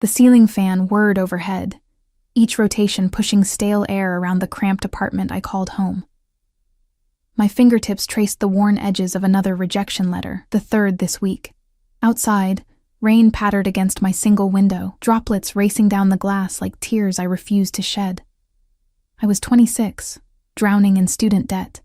The ceiling fan whirred overhead, each rotation pushing stale air around the cramped apartment I called home. My fingertips traced the worn edges of another rejection letter, the third this week. Outside, rain pattered against my single window, droplets racing down the glass like tears I refused to shed. I was 26, drowning in student debt,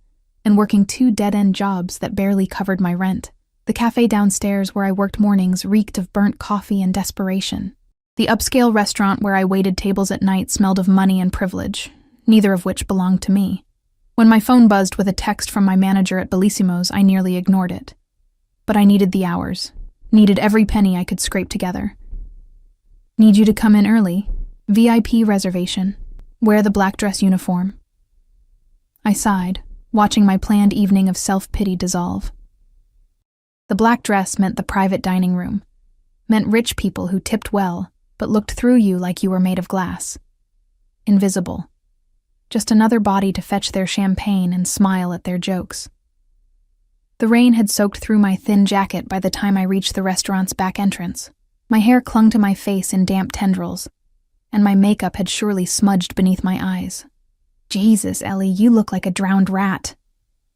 and working 2 dead-end jobs that barely covered my rent. The cafe downstairs where I worked mornings reeked of burnt coffee and desperation. The upscale restaurant where I waited tables at night smelled of money and privilege, neither of which belonged to me. When my phone buzzed with a text from my manager at Bellissimo's, I nearly ignored it. But I needed the hours, needed every penny I could scrape together. Need you to come in early. VIP reservation. Wear the black dress uniform. I sighed, watching my planned evening of self-pity dissolve. The black dress meant the private dining room, meant rich people who tipped well, but looked through you like you were made of glass. Invisible. Just another body to fetch their champagne and smile at their jokes. The rain had soaked through my thin jacket by the time I reached the restaurant's back entrance. My hair clung to my face in damp tendrils, and my makeup had surely smudged beneath my eyes. Jesus, Ellie, you look like a drowned rat,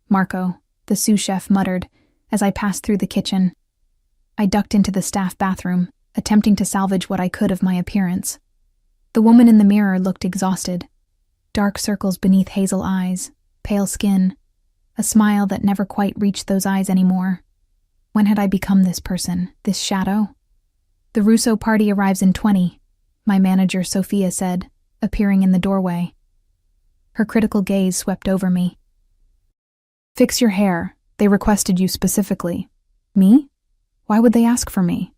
Marco, the sous chef, muttered as I passed through the kitchen. I ducked into the staff bathroom, attempting to salvage what I could of my appearance. The woman in the mirror looked exhausted. Dark circles beneath hazel eyes, pale skin, a smile that never quite reached those eyes anymore. When had I become this person, this shadow? The Russo party arrives in 20, my manager Sophia said, appearing in the doorway. Her critical gaze swept over me. Fix your hair. They requested you specifically. Me? Why would they ask for me?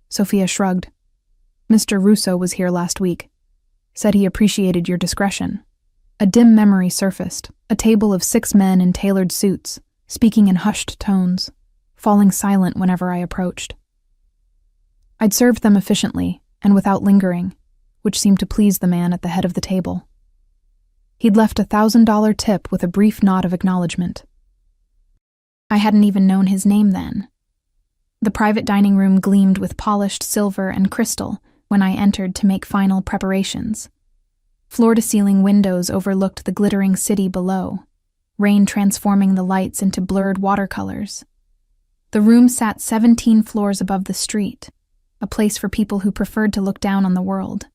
Sophia shrugged. Mr. Russo was here last week. Said he appreciated your discretion. A dim memory surfaced, a table of 6 men in tailored suits, speaking in hushed tones, falling silent whenever I approached. I'd served them efficiently and without lingering, which seemed to please the man at the head of the table. He'd left a $1,000 tip with a brief nod of acknowledgement. I hadn't even known his name then. The private dining room gleamed with polished silver and crystal when I entered to make final preparations. Floor-to-ceiling windows overlooked the glittering city below, rain transforming the lights into blurred watercolors. The room sat 17 floors above the street, a place for people who preferred to look down on the world.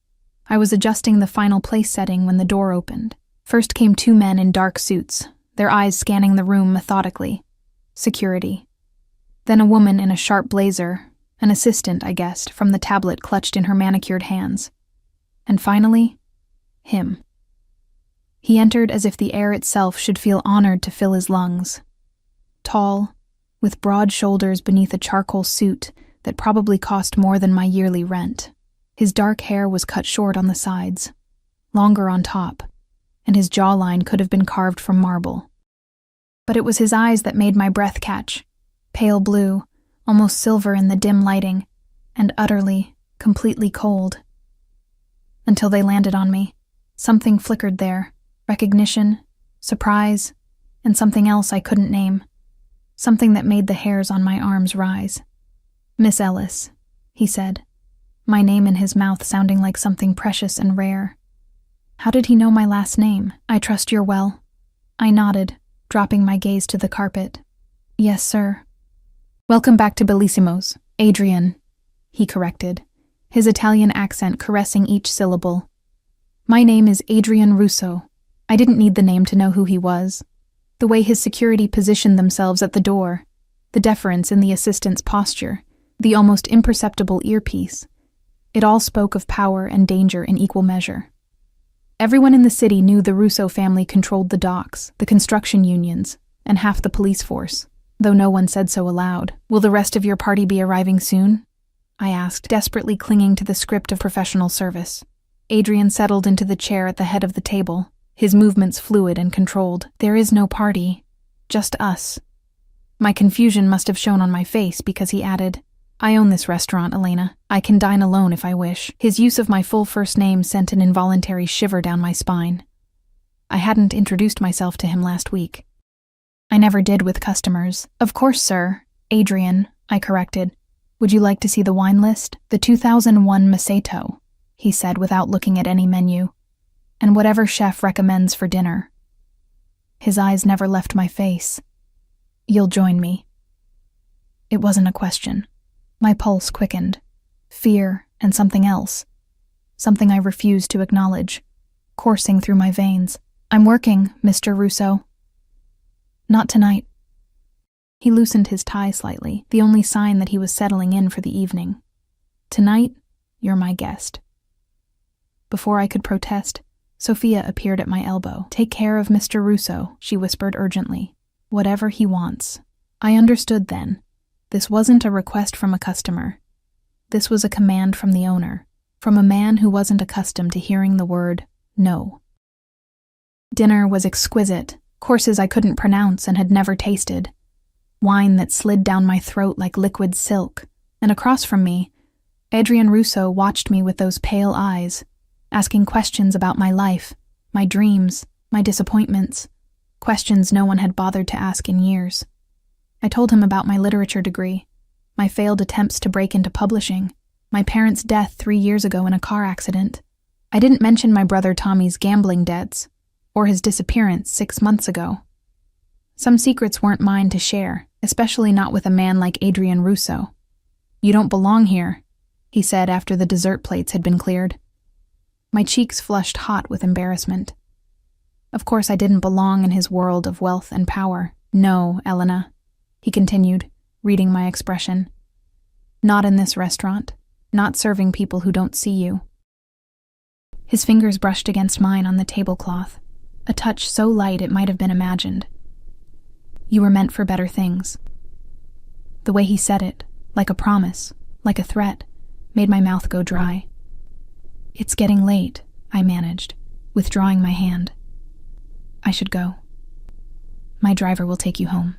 I was adjusting the final place setting when the door opened. First came 2 men in dark suits, their eyes scanning the room methodically. Security. Then a woman in a sharp blazer, an assistant, I guessed, from the tablet clutched in her manicured hands. And finally, him. He entered as if the air itself should feel honored to fill his lungs. Tall, with broad shoulders beneath a charcoal suit that probably cost more than my yearly rent. His dark hair was cut short on the sides, longer on top, and his jawline could have been carved from marble. But it was his eyes that made my breath catch, pale blue, almost silver in the dim lighting, and utterly, completely cold. Until they landed on me, something flickered there, recognition, surprise, and something else I couldn't name, something that made the hairs on my arms rise. Miss Ellis, he said, my name in his mouth sounding like something precious and rare. How did he know my last name? I trust you're well. I nodded, dropping my gaze to the carpet. Yes, sir. Welcome back to Bellissimo's, Adrian, he corrected, his Italian accent caressing each syllable. My name is Adrian Russo. I didn't need the name to know who he was. The way his security positioned themselves at the door, the deference in the assistant's posture, the almost imperceptible earpiece. It all spoke of power and danger in equal measure. Everyone in the city knew the Russo family controlled the docks, the construction unions, and half the police force, though no one said so aloud. Will the rest of your party be arriving soon? I asked, desperately clinging to the script of professional service. Adrian settled into the chair at the head of the table, his movements fluid and controlled. There is no party, just us. My confusion must have shown on my face because he added, I own this restaurant, Elena. I can dine alone if I wish. His use of my full first name sent an involuntary shiver down my spine. I hadn't introduced myself to him last week. I never did with customers. Of course, sir. Adrian, I corrected. Would you like to see the wine list? The 2001 Maceto, he said without looking at any menu. And whatever chef recommends for dinner. His eyes never left my face. You'll join me. It wasn't a question. My pulse quickened. Fear and something else. Something I refused to acknowledge, coursing through my veins. I'm working, Mr. Russo. Not tonight. He loosened his tie slightly, the only sign that he was settling in for the evening. Tonight, you're my guest. Before I could protest, Sophia appeared at my elbow. Take care of Mr. Russo, she whispered urgently. Whatever he wants. I understood then. This wasn't a request from a customer. This was a command from the owner, from a man who wasn't accustomed to hearing the word no. Dinner was exquisite, courses I couldn't pronounce and had never tasted. Wine that slid down my throat like liquid silk, and across from me, Adrian Russo watched me with those pale eyes, asking questions about my life, my dreams, my disappointments, questions no one had bothered to ask in years. I told him about my literature degree, my failed attempts to break into publishing, my parents' death 3 years ago in a car accident. I didn't mention my brother Tommy's gambling debts, or his disappearance 6 months ago. Some secrets weren't mine to share, especially not with a man like Adrian Russo. You don't belong here, he said after the dessert plates had been cleared. My cheeks flushed hot with embarrassment. Of course I didn't belong in his world of wealth and power. No, Elena, he continued, reading my expression. Not in this restaurant, not serving people who don't see you. His fingers brushed against mine on the tablecloth, a touch so light it might have been imagined. You were meant for better things. The way he said it, like a promise, like a threat, made my mouth go dry. It's getting late, I managed, withdrawing my hand. I should go. My driver will take you home.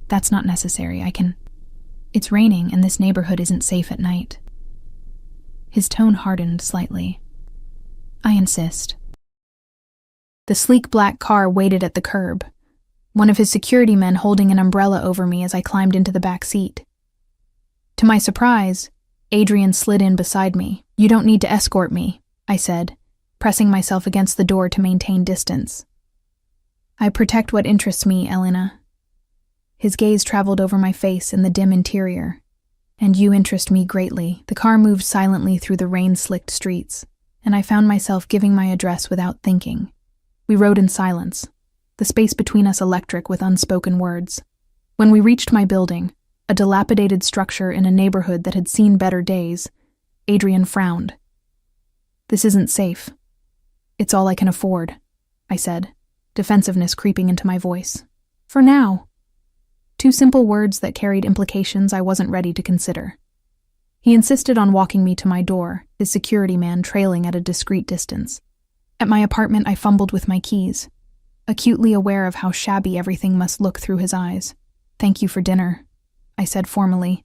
That's not necessary, I can... It's raining and this neighborhood isn't safe at night. His tone hardened slightly. I insist. The sleek black car waited at the curb, one of his security men holding an umbrella over me as I climbed into the back seat. To my surprise, Adrian slid in beside me. You don't need to escort me, I said, pressing myself against the door to maintain distance. I protect what interests me, Elena. His gaze traveled over my face in the dim interior. And you interest me greatly. The car moved silently through the rain-slicked streets, and I found myself giving my address without thinking. We rode in silence, the space between us electric with unspoken words. When we reached my building, a dilapidated structure in a neighborhood that had seen better days, Adrian frowned. This isn't safe. It's all I can afford, I said, defensiveness creeping into my voice. For now. 2 simple words that carried implications I wasn't ready to consider. He insisted on walking me to my door, his security man trailing at a discreet distance. At my apartment, I fumbled with my keys, acutely aware of how shabby everything must look through his eyes. Thank you for dinner, I said formally,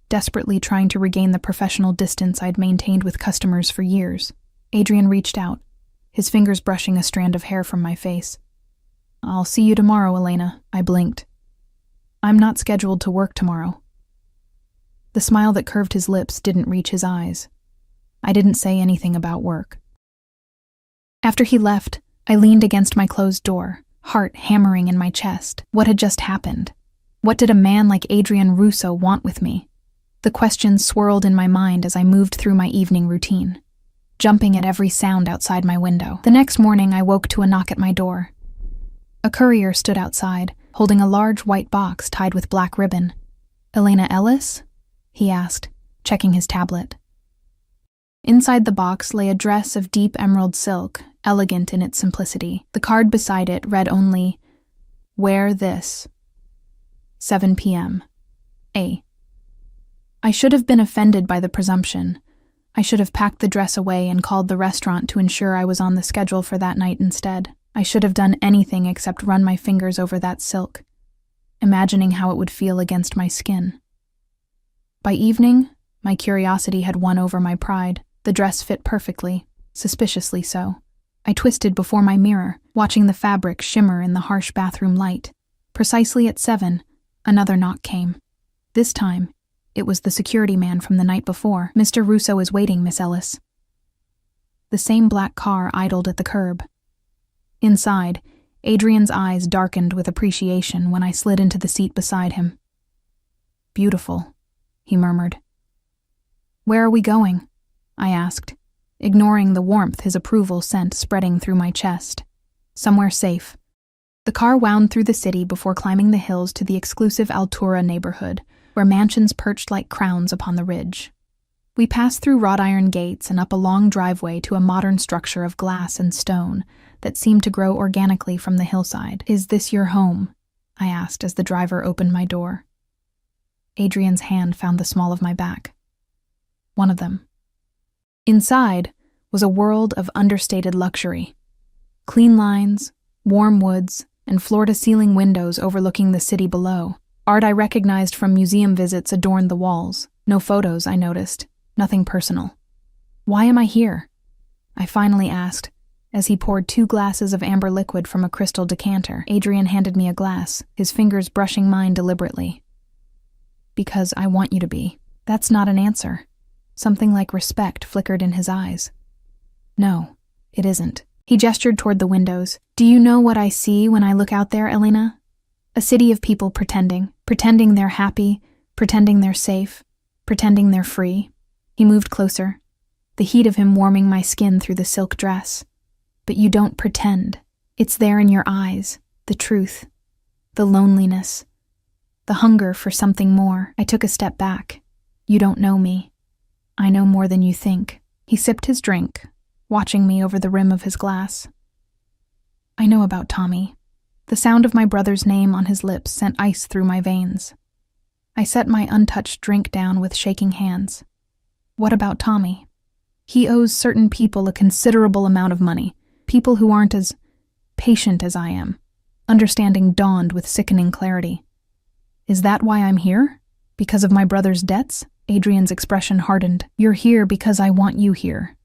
desperately trying to regain the professional distance I'd maintained with customers for years. Adrian reached out, his fingers brushing a strand of hair from my face. I'll see you tomorrow, Elena, I blinked. I'm not scheduled to work tomorrow. The smile that curved his lips didn't reach his eyes. I didn't say anything about work. After he left, I leaned against my closed door, heart hammering in my chest. What had just happened? What did a man like Adrian Russo want with me? The questions swirled in my mind as I moved through my evening routine, jumping at every sound outside my window. The next morning, I woke to a knock at my door. A courier stood outside, holding a large white box tied with black ribbon. Elena Ellis? He asked, checking his tablet. Inside the box lay a dress of deep emerald silk, elegant in its simplicity. The card beside it read only, "Wear this. 7 p.m. A." I should have been offended by the presumption. I should have packed the dress away and called the restaurant to ensure I was on the schedule for that night instead. I should have done anything except run my fingers over that silk, imagining how it would feel against my skin. By evening, my curiosity had won over my pride. The dress fit perfectly, suspiciously so. I twisted before my mirror, watching the fabric shimmer in the harsh bathroom light. Precisely at 7, another knock came. This time, It was the security man from the night before. "Mr. Russo is waiting, Miss Ellis." The same black car idled at the curb. Inside, Adrian's eyes darkened with appreciation when I slid into the seat beside him. "Beautiful," he murmured. "Where are we going?" I asked, ignoring the warmth his approval sent spreading through my chest. "Somewhere safe." The car wound through the city before climbing the hills to the exclusive Altura neighborhood, where mansions perched like crowns upon the ridge. We passed through wrought iron gates and up a long driveway to a modern structure of glass and stone that seemed to grow organically from the hillside. "Is this your home?" I asked as the driver opened my door. Adrian's hand found the small of my back. "One of them." Inside was a world of understated luxury. Clean lines, warm woods, and floor-to-ceiling windows overlooking the city below. Art I recognized from museum visits adorned the walls. No photos, I noticed. Nothing personal. "Why am I here?" I finally asked, as he poured 2 glasses of amber liquid from a crystal decanter. Adrian handed me a glass, his fingers brushing mine deliberately. "Because I want you to be." That's not an answer. Something like respect flickered in his eyes. "No, it isn't." He gestured toward the windows. "Do you know what I see when I look out there, Elena? A city of people pretending they're happy, pretending they're safe, pretending they're free." He moved closer, the heat of him warming my skin through the silk dress. "But you don't pretend. It's there in your eyes, the truth, the loneliness, the hunger for something more." I took a step back. "You don't know me. I know more than you think." He sipped his drink, watching me over the rim of his glass. "I know about Tommy." The sound of my brother's name on his lips sent ice through my veins. I set my untouched drink down with shaking hands. "What about Tommy?" "He owes certain people a considerable amount of money, people who aren't as patient as I am." Understanding dawned with sickening clarity. "Is that why I'm here? Because of my brother's debts?" Adrian's expression hardened. "You're here because I want you here.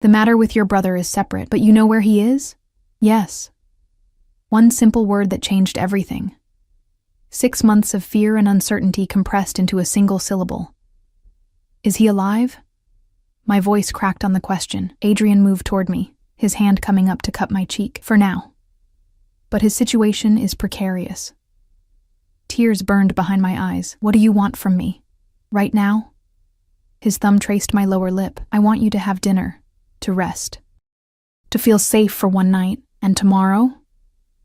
The matter with your brother is separate, but you know where he is?" "Yes." One simple word that changed everything. 6 months of fear and uncertainty compressed into a single syllable. "Is he alive?" My voice cracked on the question. Adrian moved toward me, his hand coming up to cup my cheek. "For now. But his situation is precarious." Tears burned behind my eyes. "What do you want from me? Right now?" His thumb traced my lower lip. "I want you to have dinner, to rest, to feel safe for one night, and tomorrow?"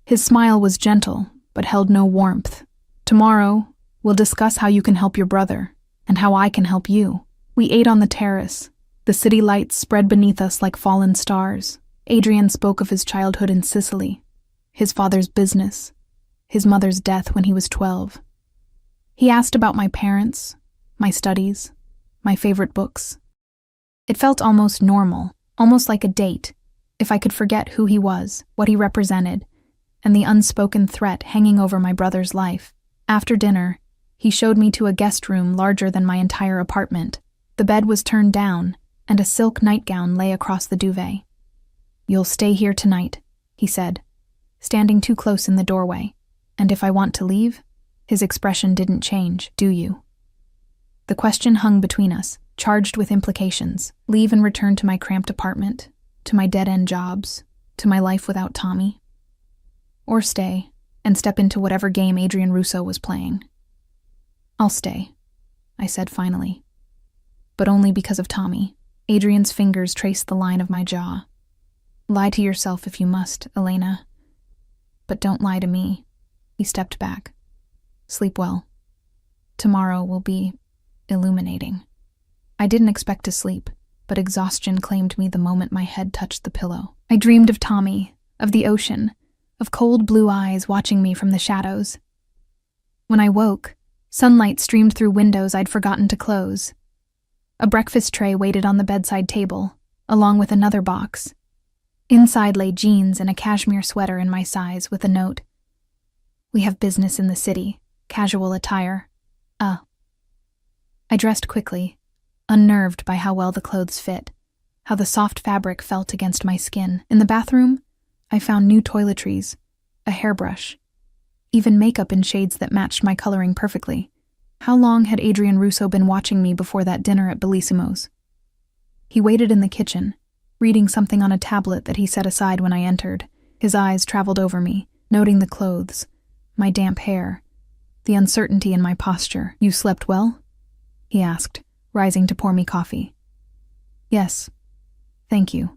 His smile was gentle, but held no warmth. "Tomorrow, we'll discuss how you can help your brother, and how I can help you." We ate on the terrace. The city lights spread beneath us like fallen stars. Adrian spoke of his childhood in Sicily, his father's business, his mother's death when he was 12. He asked about my parents, my studies, my favorite books. It felt almost normal, almost like a date, if I could forget who he was, what he represented, and the unspoken threat hanging over my brother's life. After dinner, he showed me to a guest room larger than my entire apartment. The bed was turned down, and a silk nightgown lay across the duvet. "You'll stay here tonight," he said, standing too close in the doorway. "And if I want to leave?" His expression didn't change. "Do you?" The question hung between us, charged with implications. Leave and return to my cramped apartment, to my dead-end jobs, to my life without Tommy? Or stay and step into whatever game Adrian Russo was playing? "I'll stay," I said finally. "But only because of Tommy." Adrian's fingers traced the line of my jaw. "Lie to yourself if you must, Elena. But don't lie to me." He stepped back. "Sleep well. Tomorrow will be illuminating." I didn't expect to sleep, but exhaustion claimed me the moment my head touched the pillow. I dreamed of Tommy, of the ocean, of cold blue eyes watching me from the shadows. When I woke, sunlight streamed through windows I'd forgotten to close. A breakfast tray waited on the bedside table, along with another box. Inside lay jeans and a cashmere sweater in my size with a note. "We have business in the city. Casual attire. I dressed quickly, unnerved by how well the clothes fit, how the soft fabric felt against my skin. In the bathroom, I found new toiletries, a hairbrush, even makeup in shades that matched my coloring perfectly. How long had Adrian Russo been watching me before that dinner at Bellissimo's? He waited in the kitchen, reading something on a tablet that he set aside when I entered. His eyes traveled over me, noting the clothes, my damp hair, the uncertainty in my posture. "You slept well?" he asked, rising to pour me coffee. "Yes, thank you."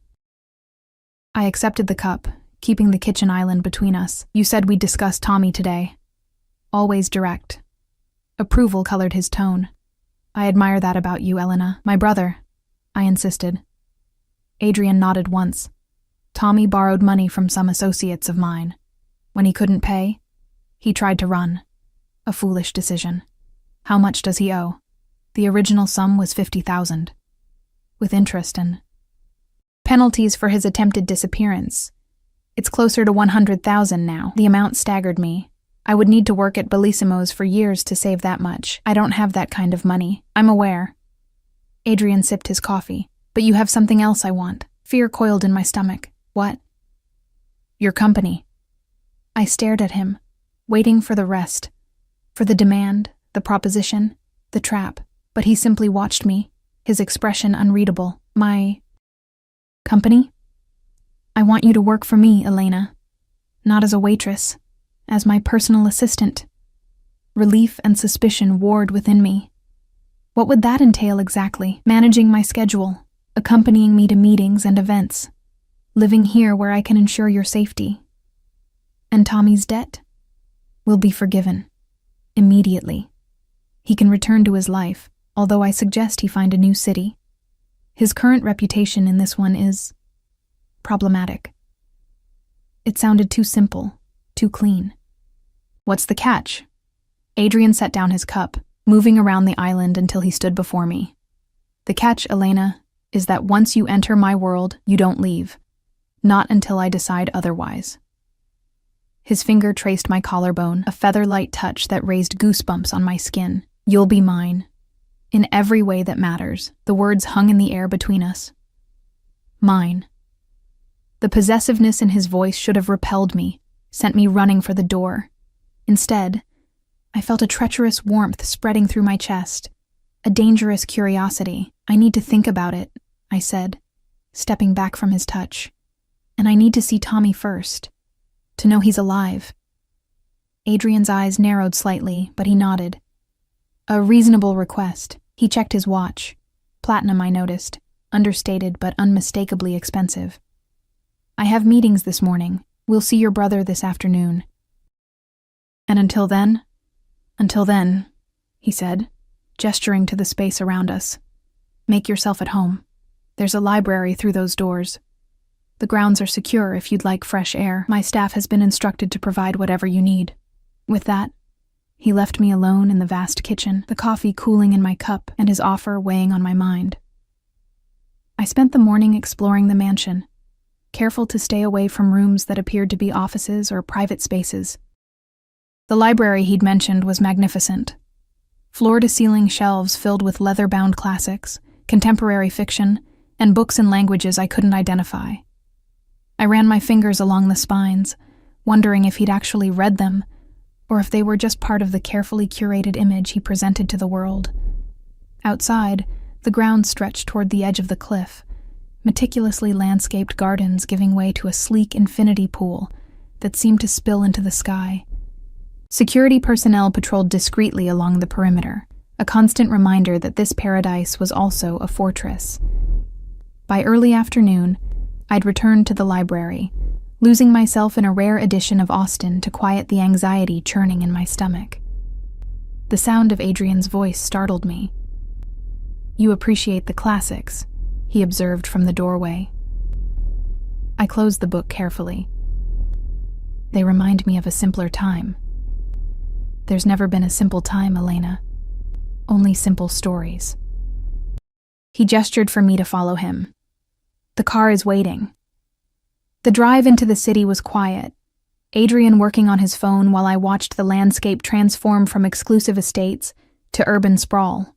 I accepted the cup, keeping the kitchen island between us. "You said we'd discuss Tommy today." Always direct. Approval colored his tone. "I admire that about you, Elena." "My brother," I insisted. Adrian nodded once. "Tommy borrowed money from some associates of mine. When he couldn't pay, he tried to run. A foolish decision. How much does he owe?" "The original sum was 50,000. With interest and penalties for his attempted disappearance. It's closer to 100,000 now." The amount staggered me. I would need to work at Bellissimo's for years to save that much. "I don't have that kind of money. I'm aware." Adrian sipped his coffee. "But you have something else I want." Fear coiled in my stomach. "What?" "Your company." I stared at him, waiting for the rest, for the demand, the proposition, the trap, but he simply watched me, his expression unreadable. "My company? I want you to work for me, Elena. Not as a waitress, as my personal assistant." Relief and suspicion warred within me. What would that entail exactly? Managing my schedule, accompanying me to meetings and events, living here where I can ensure your safety. And Tommy's debt will be forgiven. Immediately. He can return to his life, although I suggest he find a new city. His current reputation in this one is problematic. It sounded too simple, too clean. "What's the catch?" Adrian set down his cup, moving around the island until he stood before me. "The catch, Elena, is that once you enter my world, you don't leave. Not until I decide otherwise." His finger traced my collarbone, a feather-light touch that raised goosebumps on my skin. "You'll be mine. In every way that matters." The words hung in the air between us. Mine. The possessiveness in his voice should have repelled me, sent me running for the door. Instead, I felt a treacherous warmth spreading through my chest, a dangerous curiosity. "I need to think about it," I said, stepping back from his touch. "And I need to see Tommy first, to know he's alive." Adrian's eyes narrowed slightly, but he nodded. "A reasonable request." He checked his watch. Platinum, I noticed, understated but unmistakably expensive. "I have meetings this morning. We'll see your brother this afternoon." "And until then?" "Until then," he said, gesturing to the space around us. "Make yourself at home. There's a library through those doors. The grounds are secure if you'd like fresh air. My staff has been instructed to provide whatever you need." With that, he left me alone in the vast kitchen, the coffee cooling in my cup and his offer weighing on my mind. I spent the morning exploring the mansion, careful to stay away from rooms that appeared to be offices or private spaces. The library he'd mentioned was magnificent. Floor-to-ceiling shelves filled with leather-bound classics, contemporary fiction, and books in languages I couldn't identify. I ran my fingers along the spines, wondering if he'd actually read them, or if they were just part of the carefully curated image he presented to the world. Outside, the ground stretched toward the edge of the cliff, meticulously landscaped gardens giving way to a sleek infinity pool that seemed to spill into the sky. Security personnel patrolled discreetly along the perimeter, a constant reminder that this paradise was also a fortress. By early afternoon, I'd returned to the library, losing myself in a rare edition of Austen to quiet the anxiety churning in my stomach. The sound of Adrian's voice startled me. "You appreciate the classics," he observed from the doorway. I closed the book carefully. "They remind me of a simpler time." "There's never been a simple time, Elena. Only simple stories." He gestured for me to follow him. "The car is waiting." The drive into the city was quiet, Adrian working on his phone while I watched the landscape transform from exclusive estates to urban sprawl.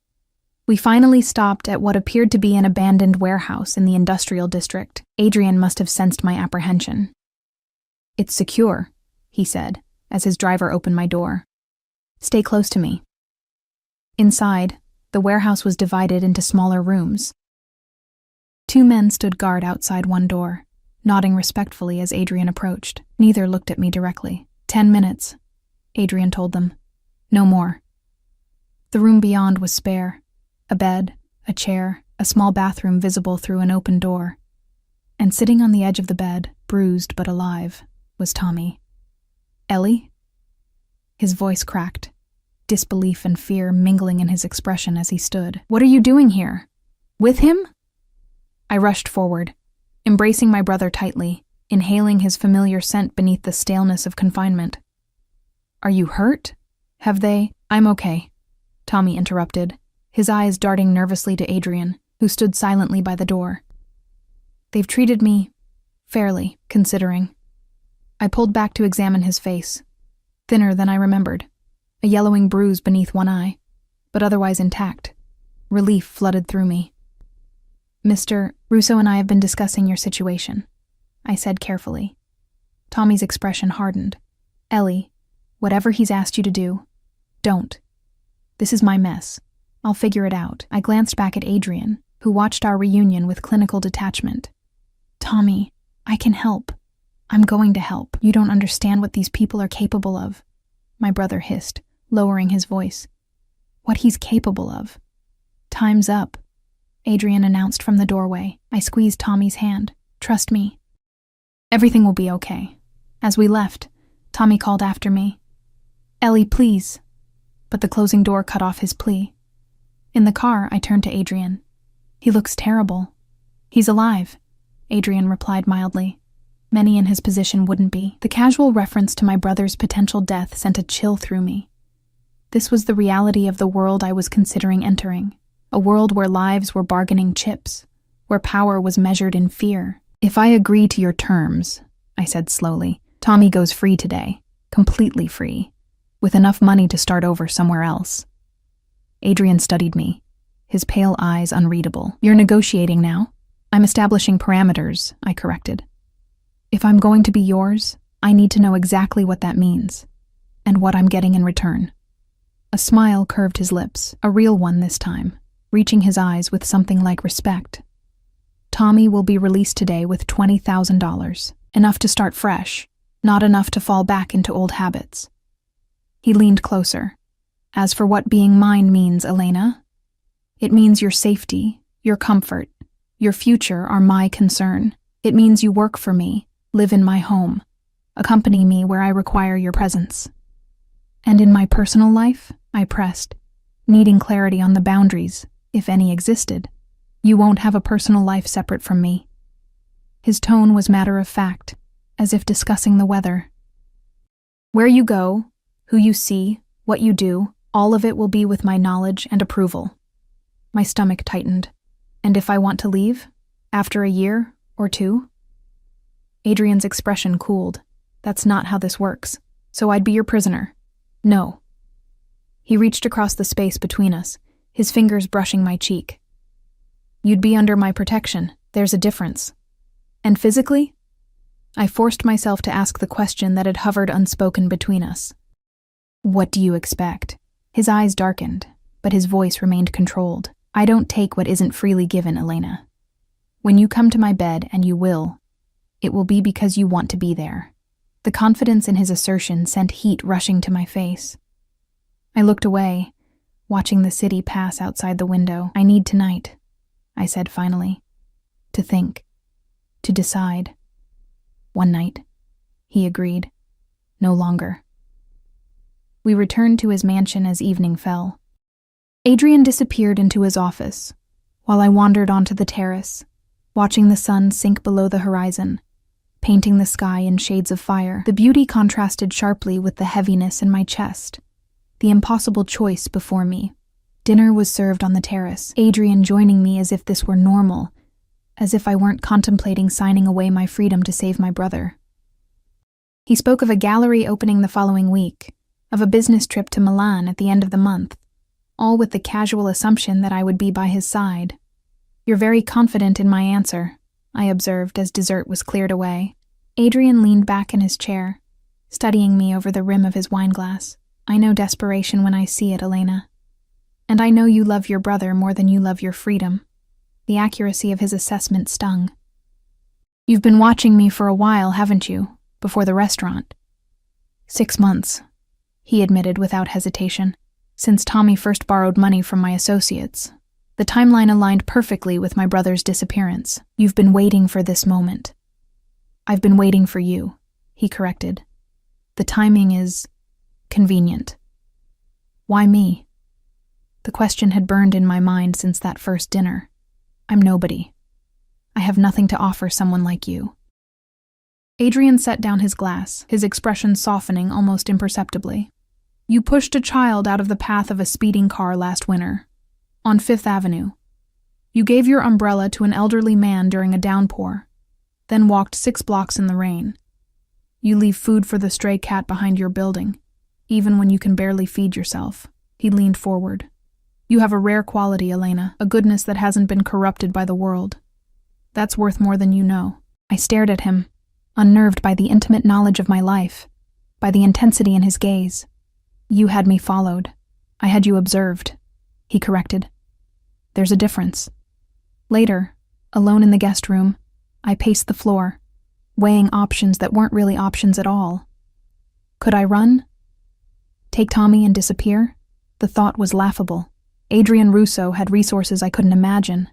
We finally stopped at what appeared to be an abandoned warehouse in the industrial district. Adrian must have sensed my apprehension. "It's secure," he said, as his driver opened my door. "Stay close to me." Inside, the warehouse was divided into smaller rooms. 2 men stood guard outside one door, nodding respectfully as Adrian approached. Neither looked at me directly. 10 minutes, Adrian told them. No more. The room beyond was spare. A bed, a chair, a small bathroom visible through an open door. And sitting on the edge of the bed, bruised but alive, was Tommy. Ellie? His voice cracked, disbelief and fear mingling in his expression as he stood. What are you doing here? With him? I rushed forward, embracing my brother tightly, inhaling his familiar scent beneath the staleness of confinement. Are you hurt? Have they? I'm okay, Tommy interrupted, his eyes darting nervously to Adrian, who stood silently by the door. They've treated me fairly, considering. I pulled back to examine his face, thinner than I remembered, a yellowing bruise beneath one eye, but otherwise intact. Relief flooded through me. Mr. Russo and I have been discussing your situation, I said carefully. Tommy's expression hardened. Ellie, whatever he's asked you to do, don't. This is my mess. I'll figure it out. I glanced back at Adrian, who watched our reunion with clinical detachment. Tommy, I can help. I'm going to help. You don't understand what these people are capable of, my brother hissed, lowering his voice. What he's capable of. Time's up, Adrian announced from the doorway. I squeezed Tommy's hand. Trust me. Everything will be okay. As we left, Tommy called after me. Ellie, please. But the closing door cut off his plea. In the car, I turned to Adrian. He looks terrible. He's alive, Adrian replied mildly. Many in his position wouldn't be. The casual reference to my brother's potential death sent a chill through me. This was the reality of the world I was considering entering, a world where lives were bargaining chips, where power was measured in fear. If I agree to your terms, I said slowly, Tommy goes free today, completely free, with enough money to start over somewhere else. Adrian studied me, his pale eyes unreadable. You're negotiating now? I'm establishing parameters, I corrected. If I'm going to be yours, I need to know exactly what that means, and what I'm getting in return. A smile curved his lips, a real one this time, reaching his eyes with something like respect. Tommy will be released today with $20,000, enough to start fresh, not enough to fall back into old habits. He leaned closer. As for what being mine means, Elena, it means your safety, your comfort, your future are my concern. It means you work for me, live in my home, accompany me where I require your presence. And in my personal life, I pressed, needing clarity on the boundaries, if any existed. You won't have a personal life separate from me. His tone was matter-of-fact, as if discussing the weather. Where you go, who you see, what you do, all of it will be with my knowledge and approval. My stomach tightened. And if I want to leave, after a year or two? Adrian's expression cooled. That's not how this works. So I'd be your prisoner. No. He reached across the space between us, his fingers brushing my cheek. You'd be under my protection. There's a difference. And physically? I forced myself to ask the question that had hovered unspoken between us. What do you expect? His eyes darkened, but his voice remained controlled. I don't take what isn't freely given, Elena. When you come to my bed, and you will, it will be because you want to be there. The confidence in his assertion sent heat rushing to my face. I looked away, watching the city pass outside the window. I need tonight, I said finally. To think. To decide. One night, he agreed. No longer. We returned to his mansion as evening fell. Adrian disappeared into his office, while I wandered onto the terrace, watching the sun sink below the horizon, painting the sky in shades of fire. The beauty contrasted sharply with the heaviness in my chest, the impossible choice before me. Dinner was served on the terrace, Adrian joining me as if this were normal, as if I weren't contemplating signing away my freedom to save my brother. He spoke of a gallery opening the following week, of a business trip to Milan at the end of the month, all with the casual assumption that I would be by his side. You're very confident in my answer, I observed as dessert was cleared away. Adrian leaned back in his chair, studying me over the rim of his wineglass. I know desperation when I see it, Elena. And I know you love your brother more than you love your freedom. The accuracy of his assessment stung. You've been watching me for a while, haven't you, before the restaurant? 6 months, he admitted without hesitation, since Tommy first borrowed money from my associates. The timeline aligned perfectly with my brother's disappearance. You've been waiting for this moment. I've been waiting for you, he corrected. The timing is convenient. Why me? The question had burned in my mind since that first dinner. I'm nobody. I have nothing to offer someone like you. Adrian set down his glass, his expression softening almost imperceptibly. You pushed a child out of the path of a speeding car last winter, on 5th Avenue. You gave your umbrella to an elderly man during a downpour, then walked 6 blocks in the rain. You leave food for the stray cat behind your building, even when you can barely feed yourself. He leaned forward. You have a rare quality, Elena, a goodness that hasn't been corrupted by the world. That's worth more than you know. I stared at him, unnerved by the intimate knowledge of my life, by the intensity in his gaze. You had me followed. I had you observed, he corrected. There's a difference. Later, alone in the guest room, I paced the floor, weighing options that weren't really options at all. Could I run? Take Tommy and disappear? The thought was laughable. Adrian Russo had resources I couldn't imagine,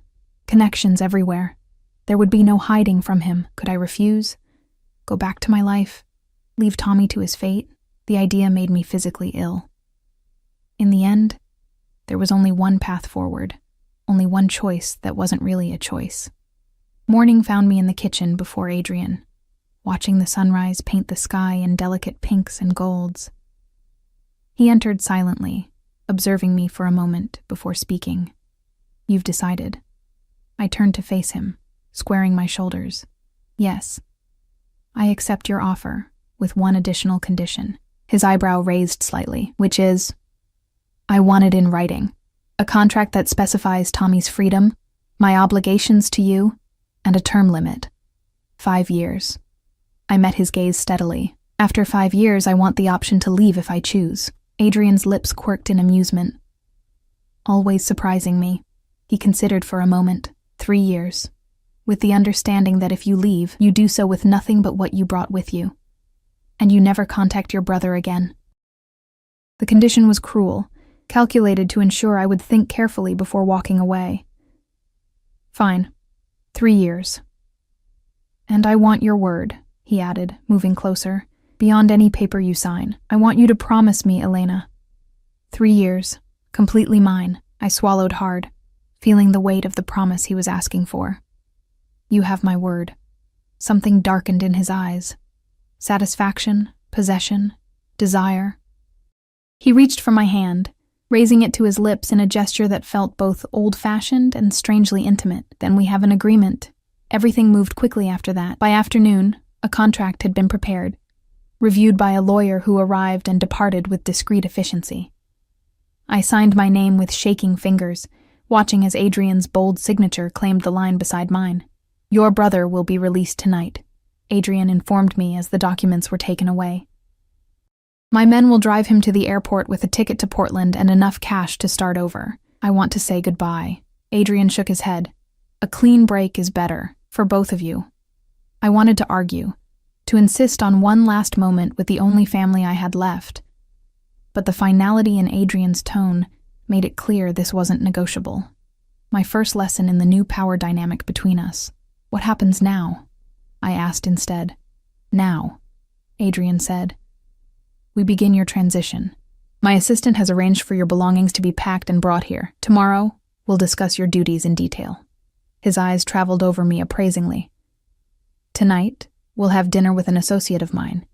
connections everywhere. There would be no hiding from him. Could I refuse? Go back to my life? Leave Tommy to his fate? The idea made me physically ill. In the end, there was only one path forward, only one choice that wasn't really a choice. Morning found me in the kitchen before Adrian, watching the sunrise paint the sky in delicate pinks and golds. He entered silently, observing me for a moment before speaking. You've decided. I turned to face him, squaring my shoulders. Yes, I accept your offer, with one additional condition. His eyebrow raised slightly, which is, I want it in writing. A contract that specifies Tommy's freedom, my obligations to you, and a term limit. 5 years. I met his gaze steadily. After 5 years, I want the option to leave if I choose. Adrian's lips quirked in amusement. Always surprising me. He considered for a moment. 3 years. With the understanding that if you leave, you do so with nothing but what you brought with you. And you never contact your brother again. The condition was cruel, calculated to ensure I would think carefully before walking away. Fine. 3 years. And I want your word, he added, moving closer. Beyond any paper you sign, I want you to promise me, Elena. 3 years. Completely mine. I swallowed hard, feeling the weight of the promise he was asking for. You have my word. Something darkened in his eyes. Satisfaction, possession, desire. He reached for my hand, raising it to his lips in a gesture that felt both old-fashioned and strangely intimate. Then we have an agreement. Everything moved quickly after that. By afternoon, a contract had been prepared, reviewed by a lawyer who arrived and departed with discreet efficiency. I signed my name with shaking fingers, watching as Adrian's bold signature claimed the line beside mine. Your brother will be released tonight, Adrian informed me as the documents were taken away. My men will drive him to the airport with a ticket to Portland and enough cash to start over. I want to say goodbye. Adrian shook his head. A clean break is better, for both of you. I wanted to argue, to insist on one last moment with the only family I had left. But the finality in Adrian's tone made it clear this wasn't negotiable. My first lesson in the new power dynamic between us. What happens now? I asked instead. Now, Adrian said. We begin your transition. My assistant has arranged for your belongings to be packed and brought here. Tomorrow, we'll discuss your duties in detail. His eyes traveled over me appraisingly. Tonight, we'll have dinner with an associate of mine.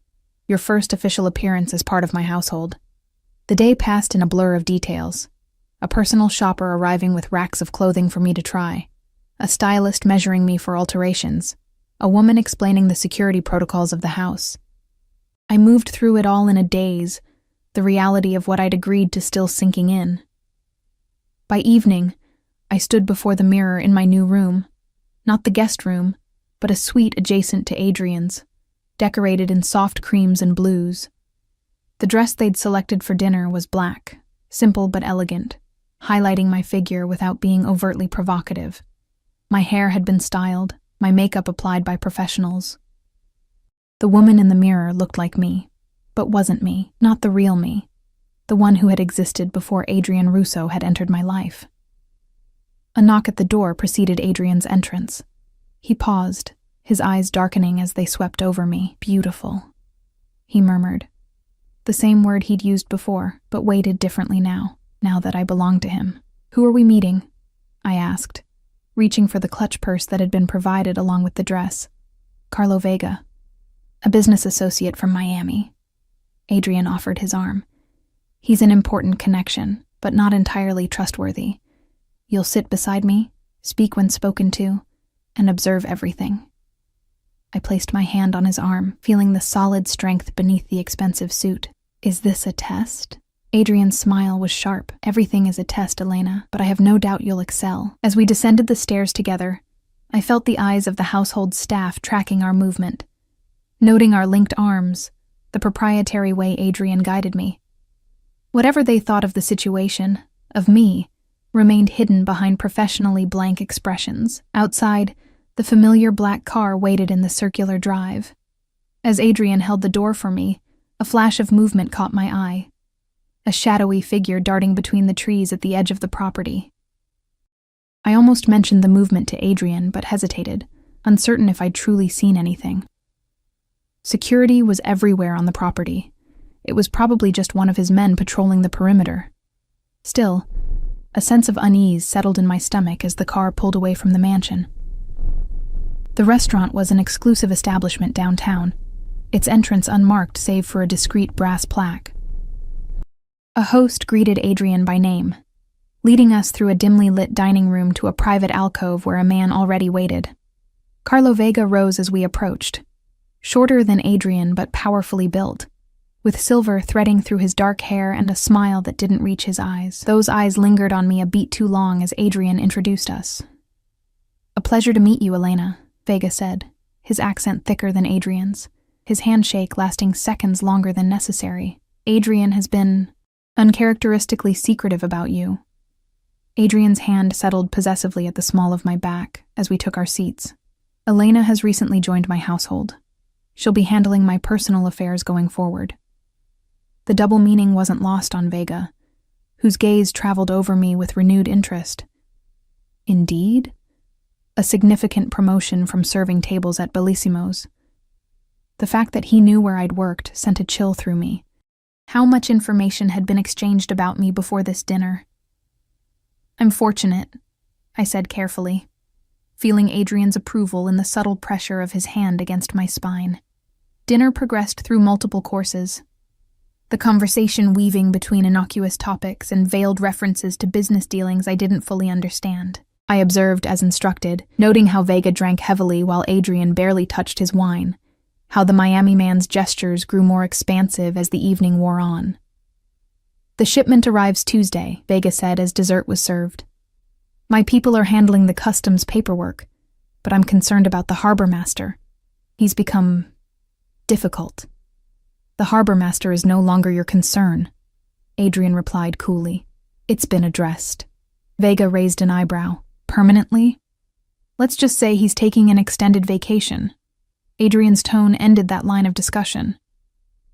Your first official appearance as part of my household. The day passed in a blur of details. A personal shopper arriving with racks of clothing for me to try. A stylist measuring me for alterations. A woman explaining the security protocols of the house. I moved through it all in a daze, the reality of what I'd agreed to still sinking in. By evening, I stood before the mirror in my new room. Not the guest room, but a suite adjacent to Adrian's, decorated in soft creams and blues. The dress they'd selected for dinner was black, simple but elegant, highlighting my figure without being overtly provocative. My hair had been styled, my makeup applied by professionals. The woman in the mirror looked like me, but wasn't me, not the real me, the one who had existed before Adrian Russo had entered my life. A knock at the door preceded Adrian's entrance. He paused, his eyes darkening as they swept over me. "Beautiful," he murmured. The same word he'd used before, but weighted differently now that I belonged to him. "Who are we meeting?" I asked, reaching for the clutch purse that had been provided along with the dress. "Carlo Vega, a business associate from Miami." Adrian offered his arm. "He's an important connection, but not entirely trustworthy. You'll sit beside me, speak when spoken to, and observe everything." I placed my hand on his arm, feeling the solid strength beneath the expensive suit. "Is this a test?" Adrian's smile was sharp. "Everything is a test, Elena, but I have no doubt you'll excel." As we descended the stairs together, I felt the eyes of the household staff tracking our movement, noting our linked arms, the proprietary way Adrian guided me. Whatever they thought of the situation, of me, remained hidden behind professionally blank expressions. Outside, the familiar black car waited in the circular drive. As Adrian held the door for me, a flash of movement caught my eye. A shadowy figure darting between the trees at the edge of the property. I almost mentioned the movement to Adrian, but hesitated, uncertain if I'd truly seen anything. Security was everywhere on the property. It was probably just one of his men patrolling the perimeter. Still, a sense of unease settled in my stomach as the car pulled away from the mansion. The restaurant was an exclusive establishment downtown, its entrance unmarked save for a discreet brass plaque. A host greeted Adrian by name, leading us through a dimly lit dining room to a private alcove where a man already waited. Carlo Vega rose as we approached, shorter than Adrian but powerfully built, with silver threading through his dark hair and a smile that didn't reach his eyes. Those eyes lingered on me a beat too long as Adrian introduced us. "A pleasure to meet you, Elena," Vega said, his accent thicker than Adrian's, his handshake lasting seconds longer than necessary. "Adrian has been uncharacteristically secretive about you." Adrian's hand settled possessively at the small of my back as we took our seats. "Elena has recently joined my household. She'll be handling my personal affairs going forward." The double meaning wasn't lost on Vega, whose gaze traveled over me with renewed interest. "Indeed?" A significant promotion from serving tables at Bellissimo's. The fact that he knew where I'd worked sent a chill through me. How much information had been exchanged about me before this dinner? "I'm fortunate," I said carefully, feeling Adrian's approval in the subtle pressure of his hand against my spine. Dinner progressed through multiple courses, the conversation weaving between innocuous topics and veiled references to business dealings I didn't fully understand. I observed as instructed, noting how Vega drank heavily while Adrian barely touched his wine, how the Miami man's gestures grew more expansive as the evening wore on. "The shipment arrives Tuesday," Vega said as dessert was served. "My people are handling the customs paperwork, but I'm concerned about the harbor master. He's become difficult." "The harbor master is no longer your concern," Adrian replied coolly. "It's been addressed." Vega raised an eyebrow. "Permanently?" "Let's just say he's taking an extended vacation." Adrian's tone ended that line of discussion.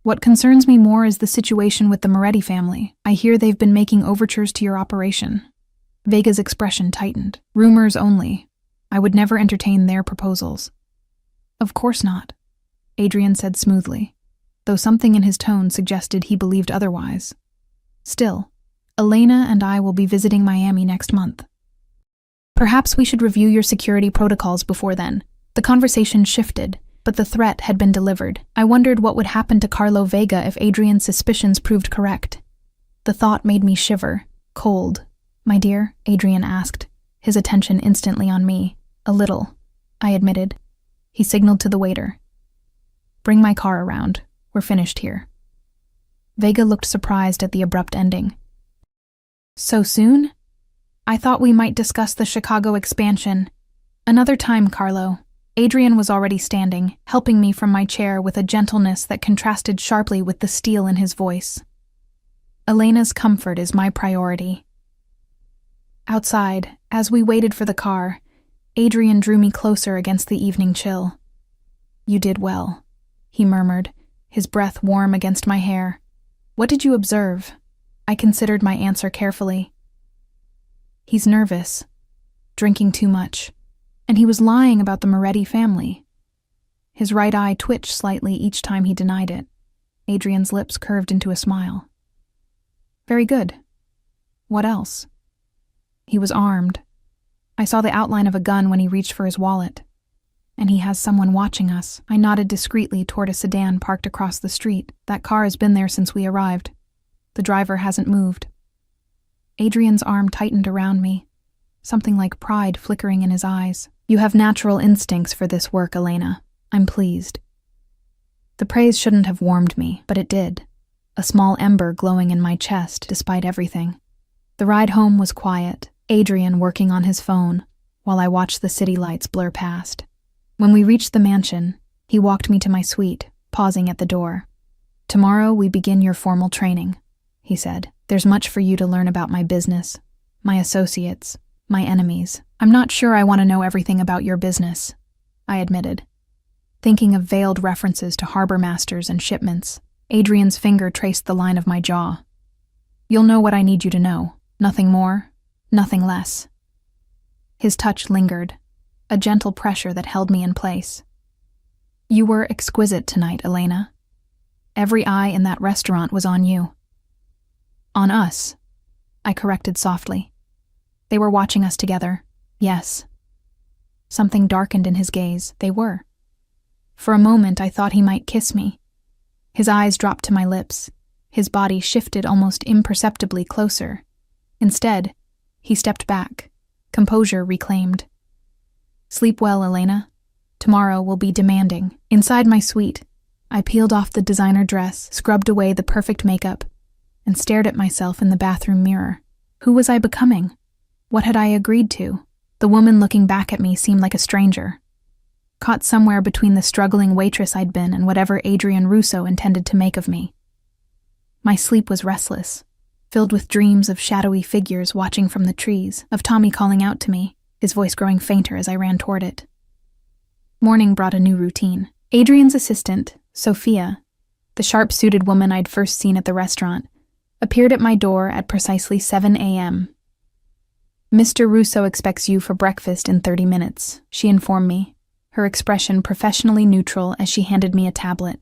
"What concerns me more is the situation with the Moretti family. I hear they've been making overtures to your operation." Vega's expression tightened. "Rumors only. I would never entertain their proposals." "Of course not," Adrian said smoothly, though something in his tone suggested he believed otherwise. "Still, Elena and I will be visiting Miami next month. Perhaps we should review your security protocols before then." The conversation shifted, but the threat had been delivered. I wondered what would happen to Carlo Vega if Adrian's suspicions proved correct. The thought made me shiver. "Cold, my dear?" Adrian asked, his attention instantly on me. "A little," I admitted. He signaled to the waiter. "Bring my car around. We're finished here." Vega looked surprised at the abrupt ending. "So soon? I thought we might discuss the Chicago expansion." "Another time, Carlo." Adrian was already standing, helping me from my chair with a gentleness that contrasted sharply with the steel in his voice. "Elena's comfort is my priority." Outside, as we waited for the car, Adrian drew me closer against the evening chill. "You did well," he murmured, his breath warm against my hair. "What did you observe?" I considered my answer carefully. "He's nervous, drinking too much, and he was lying about the Moretti family." His right eye twitched slightly each time he denied it. Adrian's lips curved into a smile. "Very good. What else?" "He was armed. I saw the outline of a gun when he reached for his wallet. And he has someone watching us." I nodded discreetly toward a sedan parked across the street. "That car has been there since we arrived. The driver hasn't moved." Adrian's arm tightened around me, something like pride flickering in his eyes. "You have natural instincts for this work, Elena. I'm pleased." The praise shouldn't have warmed me, but it did, a small ember glowing in my chest despite everything. The ride home was quiet, Adrian working on his phone, while I watched the city lights blur past. When we reached the mansion, he walked me to my suite, pausing at the door. "Tomorrow we begin your formal training," he said. "There's much for you to learn about my business, my associates, my enemies." "I'm not sure I want to know everything about your business," I admitted. Thinking of veiled references to harbor masters and shipments, Adrian's finger traced the line of my jaw. "You'll know what I need you to know. Nothing more, nothing less." His touch lingered, a gentle pressure that held me in place. "You were exquisite tonight, Elena. Every eye in that restaurant was on you." "On us," I corrected softly. "They were watching us together, yes." Something darkened in his gaze. They were. For a moment I thought he might kiss me. His eyes dropped to my lips. His body shifted almost imperceptibly closer. Instead, he stepped back, composure reclaimed. "Sleep well, Elena. Tomorrow will be demanding." Inside my suite, I peeled off the designer dress, scrubbed away the perfect makeup, and stared at myself in the bathroom mirror. Who was I becoming? What had I agreed to? The woman looking back at me seemed like a stranger, caught somewhere between the struggling waitress I'd been and whatever Adrian Russo intended to make of me. My sleep was restless, filled with dreams of shadowy figures watching from the trees, of Tommy calling out to me, his voice growing fainter as I ran toward it. Morning brought a new routine. Adrian's assistant, Sophia, the sharp-suited woman I'd first seen at the restaurant, appeared at my door at precisely 7 a.m. "Mr. Russo expects you for breakfast in 30 minutes, she informed me, her expression professionally neutral as she handed me a tablet.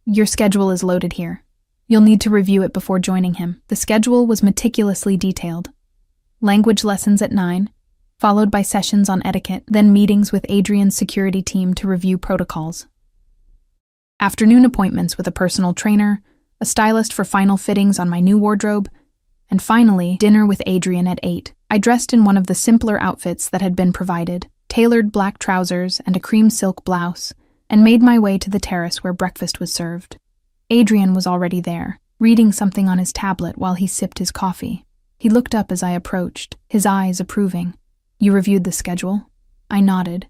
"Your schedule is loaded here. You'll need to review it before joining him." The schedule was meticulously detailed. Language lessons at 9, followed by sessions on etiquette, then meetings with Adrian's security team to review protocols. Afternoon appointments with a personal trainer, a stylist for final fittings on my new wardrobe, and finally, dinner with Adrian at 8. I dressed in one of the simpler outfits that had been provided, tailored black trousers and a cream silk blouse, and made my way to the terrace where breakfast was served. Adrian was already there, reading something on his tablet while he sipped his coffee. He looked up as I approached, his eyes approving. "You reviewed the schedule?" I nodded,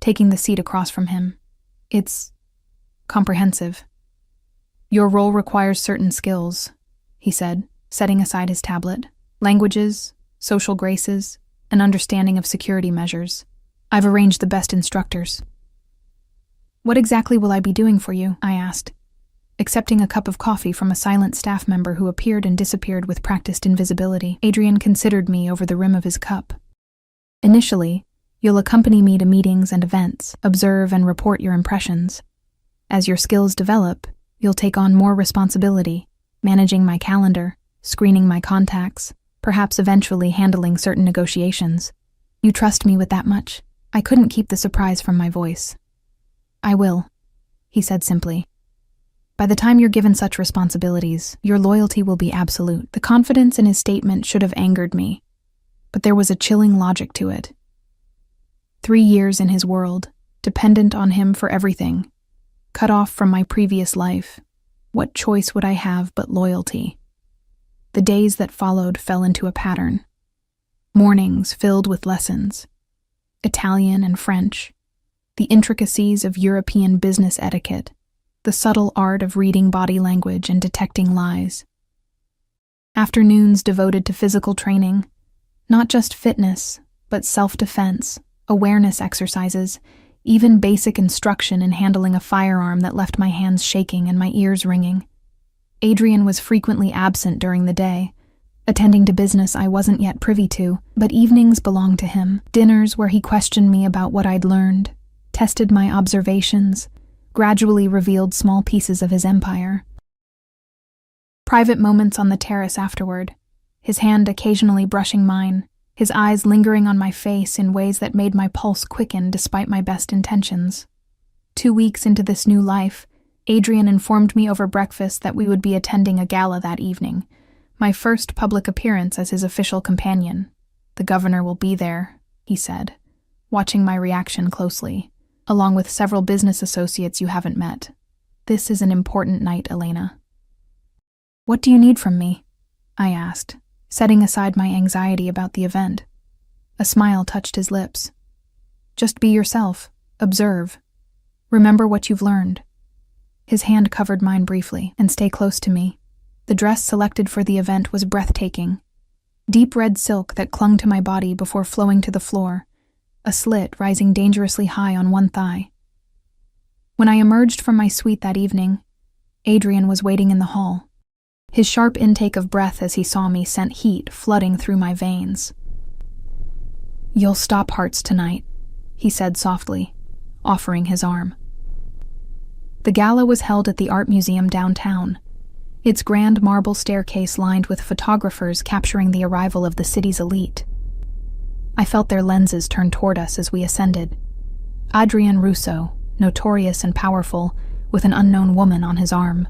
taking the seat across from him. "It's comprehensive." "Your role requires certain skills," he said, setting aside his tablet. "Languages, social graces, an understanding of security measures. I've arranged the best instructors." "What exactly will I be doing for you?" I asked, accepting a cup of coffee from a silent staff member who appeared and disappeared with practiced invisibility. Adrian considered me over the rim of his cup. "Initially, you'll accompany me to meetings and events, observe and report your impressions. As your skills develop, you'll take on more responsibility, managing my calendar, screening my contacts, perhaps eventually handling certain negotiations. You trust me with that much?" I couldn't keep the surprise from my voice. "I will," he said simply. "By the time you're given such responsibilities, your loyalty will be absolute." The confidence in his statement should have angered me, but there was a chilling logic to it. 3 years in his world, dependent on him for everything, cut off from my previous life. What choice would I have but loyalty? The days that followed fell into a pattern. Mornings filled with lessons, Italian and French, the intricacies of European business etiquette, the subtle art of reading body language and detecting lies. Afternoons devoted to physical training, Not just fitness, but self-defense, awareness exercises, even basic instruction in handling a firearm that left my hands shaking and my ears ringing. Adrian was frequently absent during the day, attending to business I wasn't yet privy to, but evenings belonged to him, dinners where he questioned me about what I'd learned, tested my observations, gradually revealed small pieces of his empire. Private moments on the terrace afterward, his hand occasionally brushing mine, his eyes lingering on my face in ways that made my pulse quicken despite my best intentions. 2 weeks into this new life, Adrian informed me over breakfast that we would be attending a gala that evening, my first public appearance as his official companion. "The governor will be there," he said, watching my reaction closely, "along with several business associates you haven't met. This is an important night, Elena." "What do you need from me?" I asked, setting aside my anxiety about the event. A smile touched his lips. "Just be yourself. Observe. Remember what you've learned." His hand covered mine briefly, "and stay close to me." The dress selected for the event was breathtaking. Deep red silk that clung to my body before flowing to the floor, a slit rising dangerously high on one thigh. When I emerged from my suite that evening, Adrian was waiting in the hall. His sharp intake of breath as he saw me sent heat flooding through my veins. "You'll stop hearts tonight," he said softly, offering his arm. The gala was held at the art museum downtown, its grand marble staircase lined with photographers capturing the arrival of the city's elite. I felt their lenses turn toward us as we ascended. Adrien Rousseau, notorious and powerful, with an unknown woman on his arm.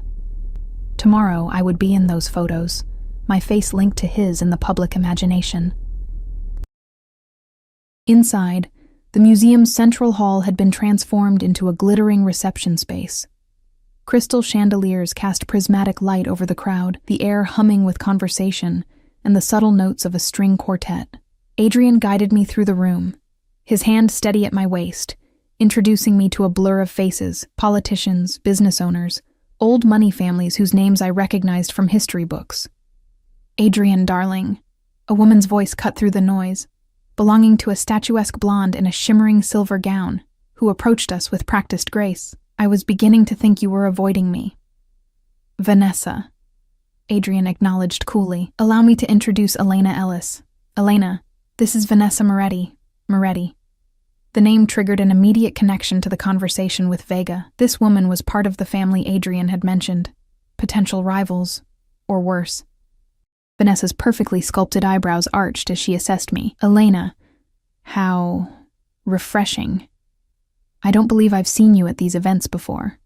Tomorrow I would be in those photos, my face linked to his in the public imagination. Inside, the museum's central hall had been transformed into a glittering reception space. Crystal chandeliers cast prismatic light over the crowd, the air humming with conversation and the subtle notes of a string quartet. Adrian guided me through the room, his hand steady at my waist, introducing me to a blur of faces, politicians, business owners, old money families whose names I recognized from history books. "Adrian, darling," a woman's voice cut through the noise, belonging to a statuesque blonde in a shimmering silver gown, who approached us with practiced grace. "I was beginning to think you were avoiding me." "Vanessa," Adrian acknowledged coolly. "Allow me to introduce Elena Ellis. Elena, this is Vanessa Moretti." The name triggered an immediate connection to the conversation with Vega. This woman was part of the family Adrian had mentioned. Potential rivals, or worse. Vanessa's perfectly sculpted eyebrows arched as she assessed me. "Elena, how refreshing. I don't believe I've seen you at these events before."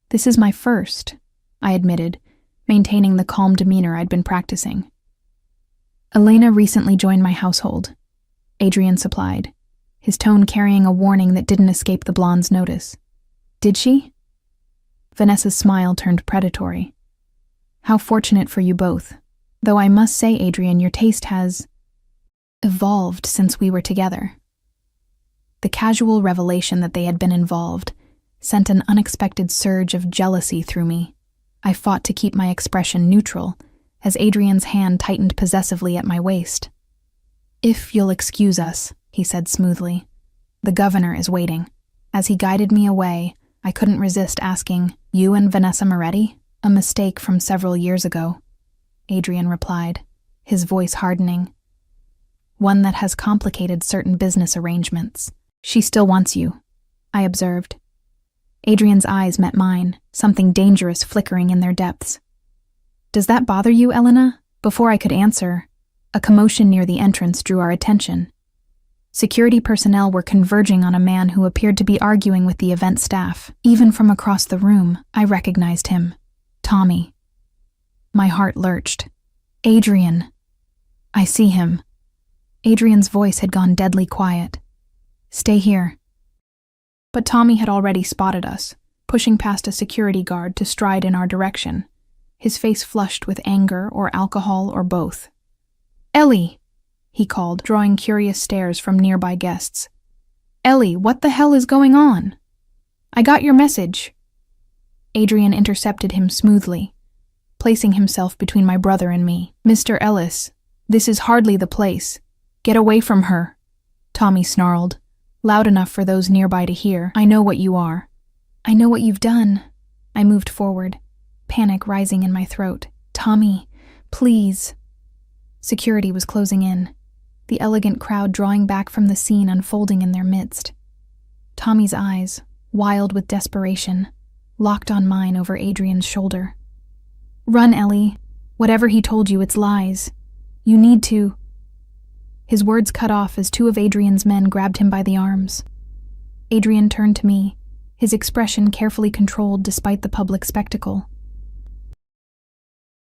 "This is my first," I admitted, maintaining the calm demeanor I'd been practicing. "Elena recently joined my household," Adrian supplied, his tone carrying a warning that didn't escape the blonde's notice. "Did she?" Vanessa's smile turned predatory. "How fortunate for you both. Though I must say, Adrian, your taste has evolved since we were together." The casual revelation that they had been involved sent an unexpected surge of jealousy through me. I fought to keep my expression neutral, as Adrian's hand tightened possessively at my waist. "If you'll excuse us," he said smoothly. "The governor is waiting." As he guided me away, I couldn't resist asking, "You and Vanessa Moretti?" "A mistake from several years ago," Adrian replied, his voice hardening. "One that has complicated certain business arrangements." "She still wants you," I observed. Adrian's eyes met mine, something dangerous flickering in their depths. "Does that bother you, Elena?" Before I could answer, a commotion near the entrance drew our attention. Security personnel were converging on a man who appeared to be arguing with the event staff. Even from across the room, I recognized him. Tommy. My heart lurched. "Adrian." "I see him." Adrian's voice had gone deadly quiet. "Stay here." But Tommy had already spotted us, pushing past a security guard to stride in our direction, his face flushed with anger or alcohol or both. "Ellie," he called, drawing curious stares from nearby guests. "Ellie, what the hell is going on?" "I got your message." Adrian intercepted him smoothly, placing himself between my brother and me. "Mr. Ellis, "This is hardly the place. Get away from her," Tommy snarled, loud enough for those nearby to hear. "I know what you are." "I know what you've done." I moved forward, panic rising in my throat. "Tommy, please." Security was closing in, the elegant crowd drawing back from the scene unfolding in their midst. Tommy's eyes, wild with desperation, locked on mine over Adrian's shoulder. "Run, Ellie. Whatever he told you, it's lies. You need to—" His words cut off as two of Adrian's men grabbed him by the arms. Adrian turned to me, his expression carefully controlled despite the public spectacle.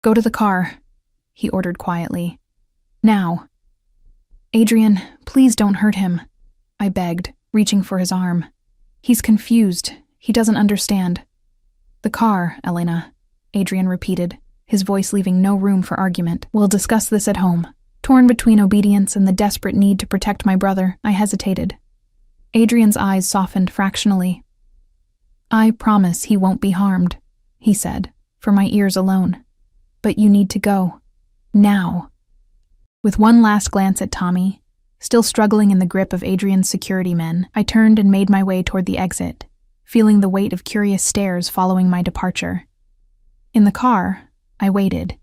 "Go to the car," he ordered quietly. "Now." "Adrian, please don't hurt him," I begged, reaching for his arm. "He's confused. He doesn't understand." "The car, Elena," Adrian repeated, his voice leaving no room for argument. "We'll discuss this at home." Torn between obedience and the desperate need to protect my brother, I hesitated. Adrian's eyes softened fractionally. "I promise he won't be harmed," he said, for my ears alone. "But you need to go. Now." With one last glance at Tommy, still struggling in the grip of Adrian's security men, I turned and made my way toward the exit, feeling the weight of curious stares following my departure. In the car, I waited,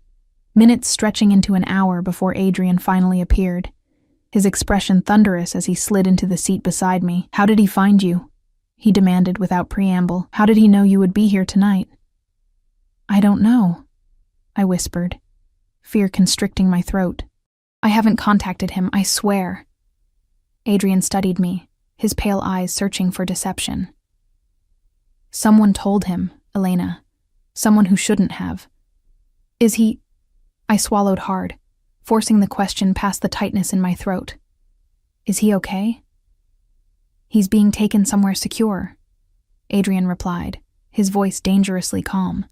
minutes stretching into an hour before Adrian finally appeared, his expression thunderous as he slid into the seat beside me. "How did he find you?" he demanded without preamble. "How did he know you would be here tonight?" "I don't know," I whispered, fear constricting my throat. "I haven't contacted him, I swear." Adrian studied me, his pale eyes searching for deception. "Someone told him, Elena. Someone who shouldn't have." "Is he—" I swallowed hard, forcing the question past the tightness in my throat. "Is he okay?" "He's being taken somewhere secure," Adrian replied, his voice dangerously calm.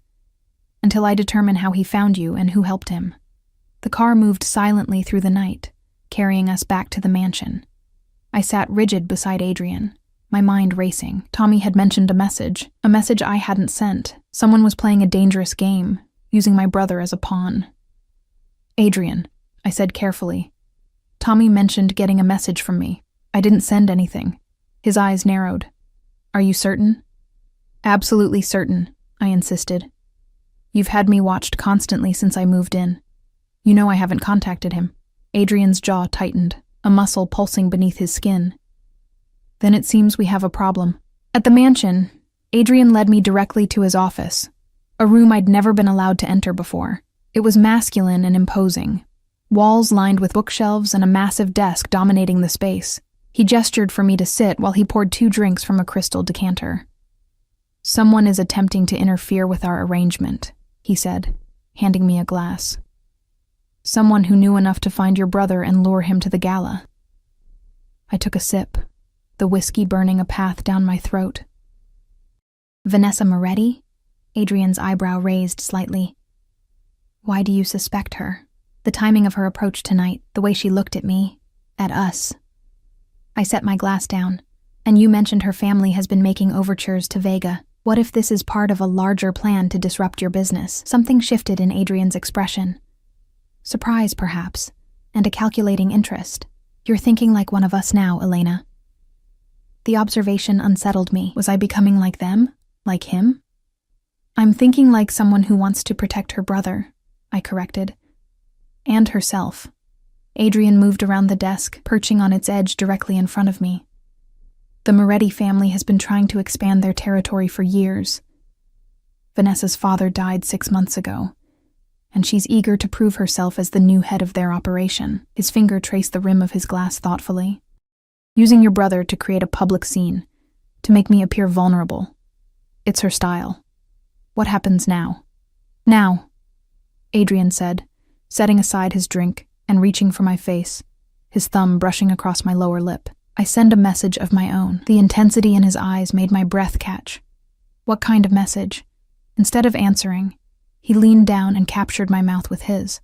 "Until I determine how he found you and who helped him." The car moved silently through the night, carrying us back to the mansion. I sat rigid beside Adrian, my mind racing. Tommy had mentioned a message I hadn't sent. Someone was playing a dangerous game, using my brother as a pawn. "Adrian," I said carefully. "Tommy mentioned getting a message from me. I didn't send anything." His eyes narrowed. "Are you certain?" "Absolutely certain," I insisted. "You've had me watched constantly since I moved in. You know I haven't contacted him." Adrian's jaw tightened, a muscle pulsing beneath his skin. "Then it seems we have a problem." At the mansion, Adrian led me directly to his office, a room I'd never been allowed to enter before. It was masculine and imposing, walls lined with bookshelves and a massive desk dominating the space. He gestured for me to sit while he poured 2 drinks from a crystal decanter. "Someone is attempting to interfere with our arrangement," he said, handing me a glass. "Someone who knew enough to find your brother and lure him to the gala." I took a sip, the whiskey burning a path down my throat. "Vanessa Moretti?" Adrian's eyebrow raised slightly. "Why do you suspect her?" The timing of her approach tonight, the way she looked at me, at us. I set my glass down. "And you mentioned her family has been making overtures to Vega. What if this is part of a larger plan to disrupt your business?" Something shifted in Adrian's expression. Surprise, perhaps, and a calculating interest. "You're thinking like one of us now, Elena." The observation unsettled me. Was I becoming like them? Like him? "I'm thinking like someone who wants to protect her brother," I corrected. "And herself." Adrian moved around the desk, perching on its edge directly in front of me. "The Moretti family has been trying to expand their territory for years. Vanessa's father died 6 months ago, and she's eager to prove herself as the new head of their operation." His finger traced the rim of his glass thoughtfully. "Using your brother to create a public scene, to make me appear vulnerable. It's her style. What happens now?" "Now," Adrian said, setting aside his drink and reaching for my face, his thumb brushing across my lower lip. "I send a message of my own." The intensity in his eyes made my breath catch. "What kind of message?" Instead of answering, he leaned down and captured my mouth with his.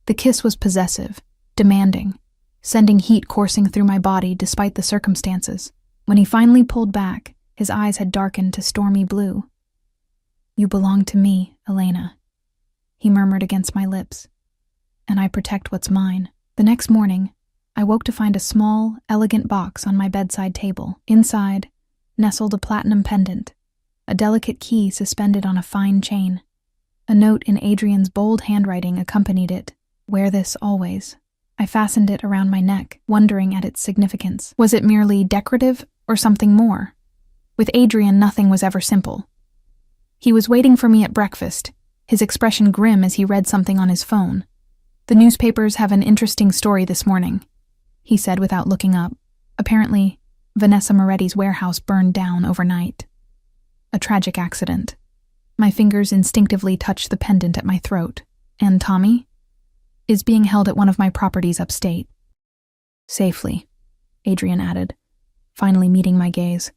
The kiss was possessive, demanding, sending heat coursing through my body despite the circumstances. When he finally pulled back, his eyes had darkened to stormy blue. "You belong to me, Elena," he murmured against my lips. and I protect what's mine. The next morning, I woke to find a small, elegant box on my bedside table. Inside, nestled a platinum pendant, a delicate key suspended on a fine chain. A note in Adrian's bold handwriting accompanied it. "Wear this always." I fastened it around my neck, wondering at its significance. Was it merely decorative or something more? With Adrian, nothing was ever simple. He was waiting for me at breakfast, his expression grim as he read something on his phone. "The newspapers have an interesting story this morning," he said without looking up. Apparently, Vanessa Moretti's warehouse burned down overnight. A tragic accident. My fingers instinctively touched the pendant at my throat. "And Tommy?" "Is being held at one of my properties upstate." "Safely," Adrian added, finally meeting my gaze.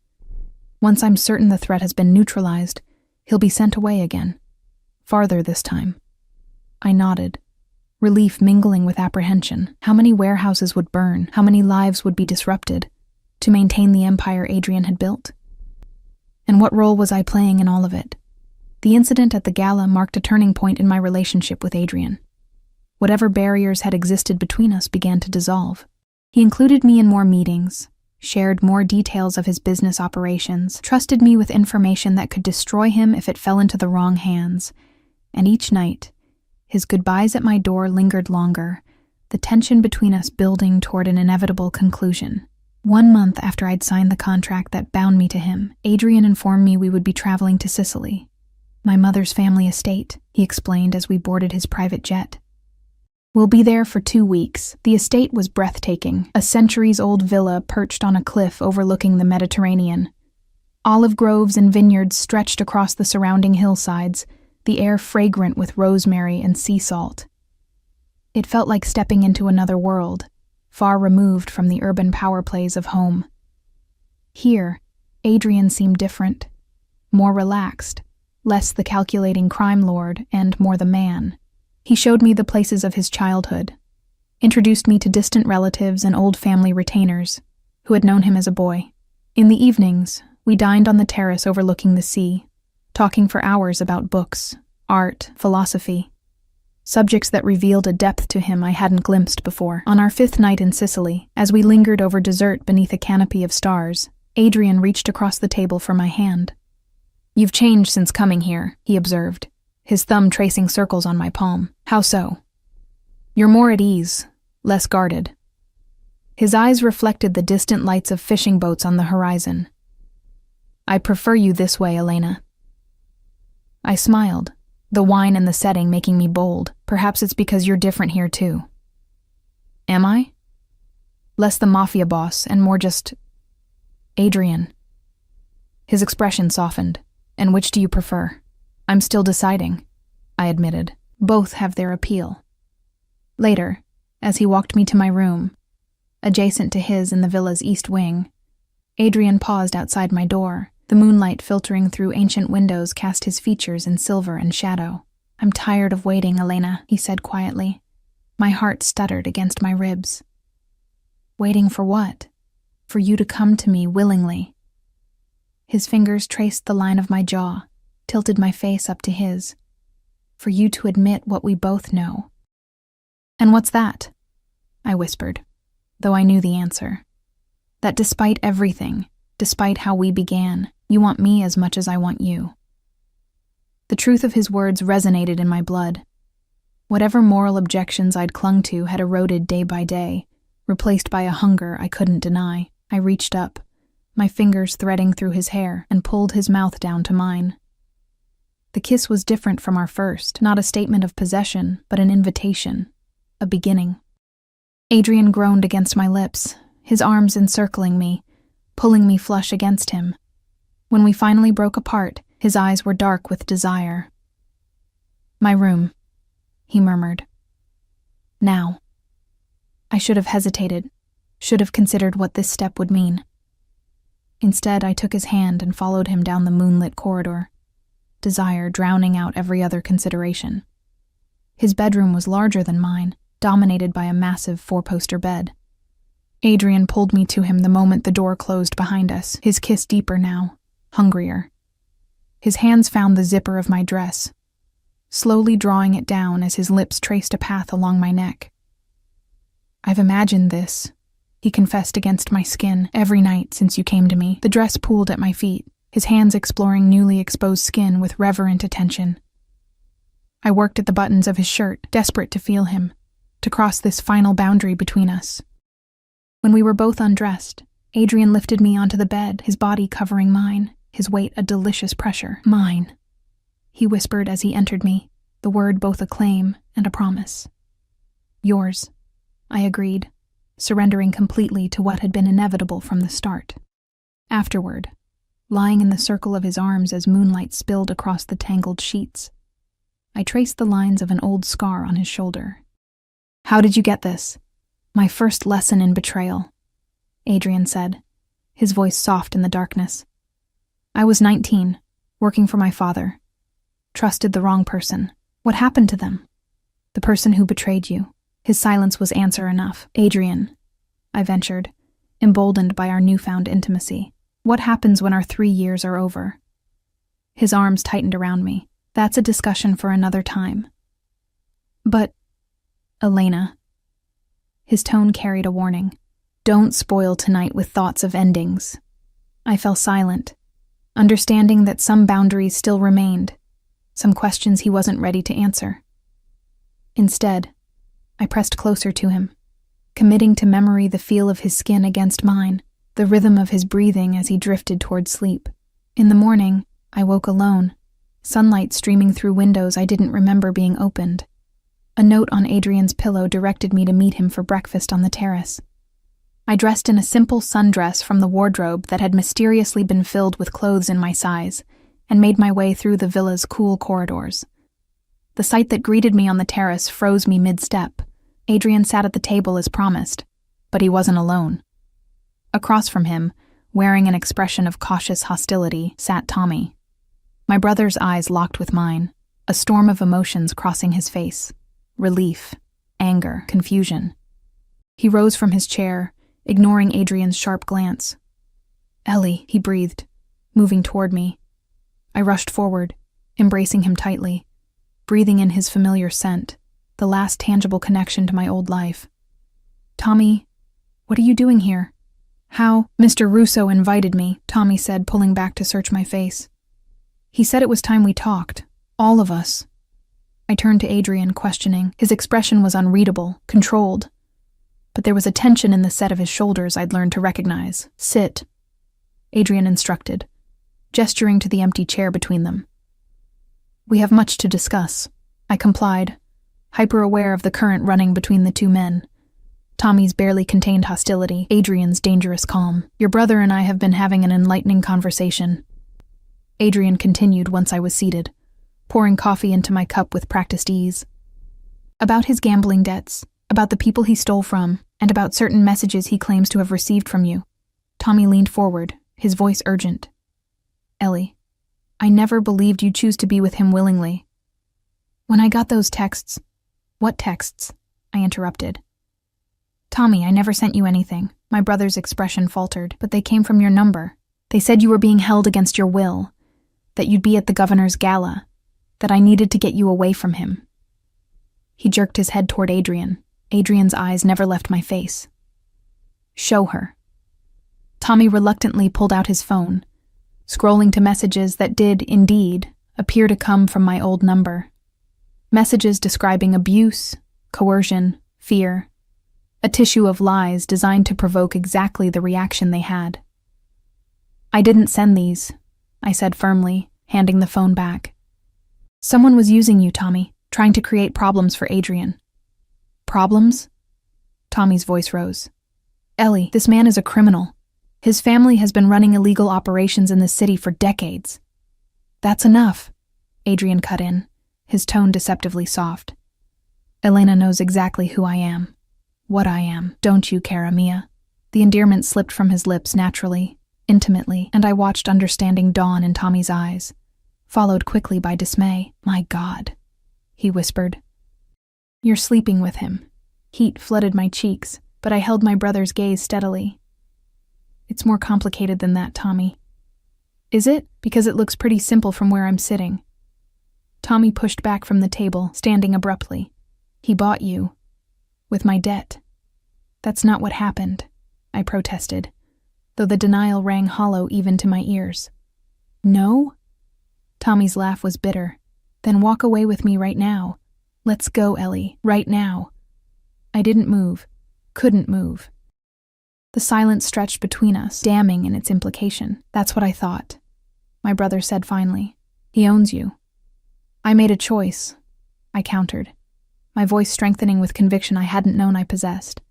"Once I'm certain the threat has been neutralized, he'll be sent away again. Farther this time." I nodded, relief mingling with apprehension. How many warehouses would burn? How many lives would be disrupted to maintain the empire Adrian had built? And what role was I playing in all of it? The incident at the gala marked a turning point in my relationship with Adrian. Whatever barriers had existed between us began to dissolve. He included me in more meetings, shared more details of his business operations, trusted me with information that could destroy him if it fell into the wrong hands. And each night, his goodbyes at my door lingered longer, the tension between us building toward an inevitable conclusion. 1 month after I'd signed the contract that bound me to him, Adrian informed me we would be traveling to Sicily. "My mother's family estate," he explained as we boarded his private jet. "We'll be there for 2 weeks. The estate was breathtaking, a centuries-old villa perched on a cliff overlooking the Mediterranean. Olive groves and vineyards stretched across the surrounding hillsides, the air fragrant with rosemary and sea salt. It felt like stepping into another world, far removed from the urban power plays of home. Here, Adrian seemed different, more relaxed, less the calculating crime lord and more the man. He showed me the places of his childhood, introduced me to distant relatives and old family retainers who had known him as a boy. In the evenings, we dined on the terrace overlooking the sea, talking for hours about books, art, philosophy, subjects that revealed a depth to him I hadn't glimpsed before. On our 5th night in Sicily, as we lingered over dessert beneath a canopy of stars, Adrian reached across the table for my hand. "You've changed since coming here," he observed, his thumb tracing circles on my palm. "How so?" "You're more at ease, less guarded." His eyes reflected the distant lights of fishing boats on the horizon. "I prefer you this way, Elena." I smiled, the wine and the setting making me bold. "Perhaps it's because you're different here too." "Am I?" "Less the Mafia boss and more just Adrian." His expression softened. "And which do you prefer?" "I'm still deciding," I admitted. "Both have their appeal." Later, as he walked me to my room, adjacent to his in the villa's east wing, Adrian paused outside my door. The moonlight filtering through ancient windows cast his features in silver and shadow. "I'm tired of waiting, Elena," he said quietly. My heart stuttered against my ribs. "Waiting for what?" "For you to come to me willingly." His fingers traced the line of my jaw, tilted my face up to his. "For you to admit what we both know." "And what's that?" I whispered, though I knew the answer. "That despite everything, despite how we began, you want me as much as I want you." The truth of his words resonated in my blood. Whatever moral objections I'd clung to had eroded day by day, replaced by a hunger I couldn't deny. I reached up, my fingers threading through his hair, and pulled his mouth down to mine. The kiss was different from our first, not a statement of possession, but an invitation, a beginning. Adrian groaned against my lips, his arms encircling me, pulling me flush against him. When we finally broke apart, his eyes were dark with desire. "My room," he murmured. "Now." I should have hesitated, should have considered what this step would mean. Instead, I took his hand and followed him down the moonlit corridor, desire drowning out every other consideration. His bedroom was larger than mine, dominated by a massive 4-poster bed. Adrian pulled me to him the moment the door closed behind us, his kiss deeper now, hungrier. His hands found the zipper of my dress. slowly drawing it down as his lips traced a path along my neck. "I've imagined this," he confessed against my skin, "every night since you came to me." The dress pooled at my feet, his hands exploring newly exposed skin with reverent attention. I worked at the buttons of his shirt, desperate to feel him, to cross this final boundary between us. When we were both undressed, Adrian lifted me onto the bed, his body covering mine, his weight a delicious pressure. "Mine," he whispered as he entered me, the word both a claim and a promise. "Yours," I agreed, surrendering completely to what had been inevitable from the start. Afterward, lying in the circle of his arms as moonlight spilled across the tangled sheets, I traced the lines of an old scar on his shoulder. "How did you get this?" "My first lesson in betrayal," Adrian said, his voice soft in the darkness. "I was 19, working for my father. Trusted the wrong person. What happened to them?" "The person who betrayed you." His silence was answer enough. "Adrian," I ventured, emboldened by our newfound intimacy, "what happens when our 3 years are over?" His arms tightened around me. "That's a discussion for another time." "But, Elena," his tone carried a warning, "don't spoil tonight with thoughts of endings." I fell silent, understanding that some boundaries still remained, some questions he wasn't ready to answer. Instead, I pressed closer to him, committing to memory the feel of his skin against mine, the rhythm of his breathing as he drifted toward sleep. In the morning, I woke alone, sunlight streaming through windows I didn't remember being opened. A note on Adrian's pillow directed me to meet him for breakfast on the terrace. I dressed in a simple sundress from the wardrobe that had mysteriously been filled with clothes in my size, and made my way through the villa's cool corridors. The sight that greeted me on the terrace froze me mid-step. Adrian sat at the table as promised, but he wasn't alone. Across from him, wearing an expression of cautious hostility, sat Tommy. My brother's eyes locked with mine, a storm of emotions crossing his face. Relief, anger, confusion. He rose from his chair, ignoring Adrian's sharp glance. "Ellie," he breathed, moving toward me. I rushed forward, embracing him tightly, breathing in his familiar scent, the last tangible connection to my old life. "Tommy, what are you doing here?" "How?" "Mr. Russo invited me," Tommy said, pulling back to search my face. "He said it was time we talked, all of us." I turned to Adrian, questioning. His expression was unreadable, controlled, but there was a tension in the set of his shoulders I'd learned to recognize. "Sit," Adrian instructed, gesturing to the empty chair between them. "We have much to discuss," I complied, hyper-aware of the current running between the two men. Tommy's barely contained hostility, Adrian's dangerous calm. "Your brother and I have been having an enlightening conversation," Adrian continued once I was seated, pouring coffee into my cup with practiced ease. "About his gambling debts, about the people he stole from, and about certain messages he claims to have received from you." Tommy leaned forward, his voice urgent. "Ellie, I never believed you'd choose to be with him willingly." "When I got those texts—" "What texts?" I interrupted. "Tommy, I never sent you anything." My brother's expression faltered. "But they came from your number. They said you were being held against your will, that you'd be at the governor's gala, that I needed to get you away from him." He jerked his head toward Adrian. Adrian's eyes never left my face. "Show her." Tommy reluctantly pulled out his phone, scrolling to messages that did, indeed, appear to come from my old number. Messages describing abuse, coercion, fear, a tissue of lies designed to provoke exactly the reaction they had. "I didn't send these," I said firmly, handing the phone back. "Someone was using you, Tommy, trying to create problems for Adrian." "Problems?" Tommy's voice rose. "Ellie, this man is a criminal. His family has been running illegal operations in the city for decades." "That's enough," Adrian cut in, his tone deceptively soft. "Elena knows exactly who I am, what I am. Don't you, cara mia?" The endearment slipped from his lips naturally, intimately, and I watched understanding dawn in Tommy's eyes, followed quickly by dismay. "My God," he whispered. "You're sleeping with him." Heat flooded my cheeks, but I held my brother's gaze steadily. "It's more complicated than that, Tommy." "Is it? Because it looks pretty simple from where I'm sitting." Tommy pushed back from the table, standing abruptly. He bought you. With my debt. That's not what happened, I protested, though the denial rang hollow even to my ears. No? Tommy's laugh was bitter. Then walk away with me right now. Let's go, Ellie, right now. I didn't move. Couldn't move. The silence stretched between us, damning in its implication. That's what I thought, my brother said finally. He owns you. I made a choice, I countered, my voice strengthening with conviction I hadn't known I possessed.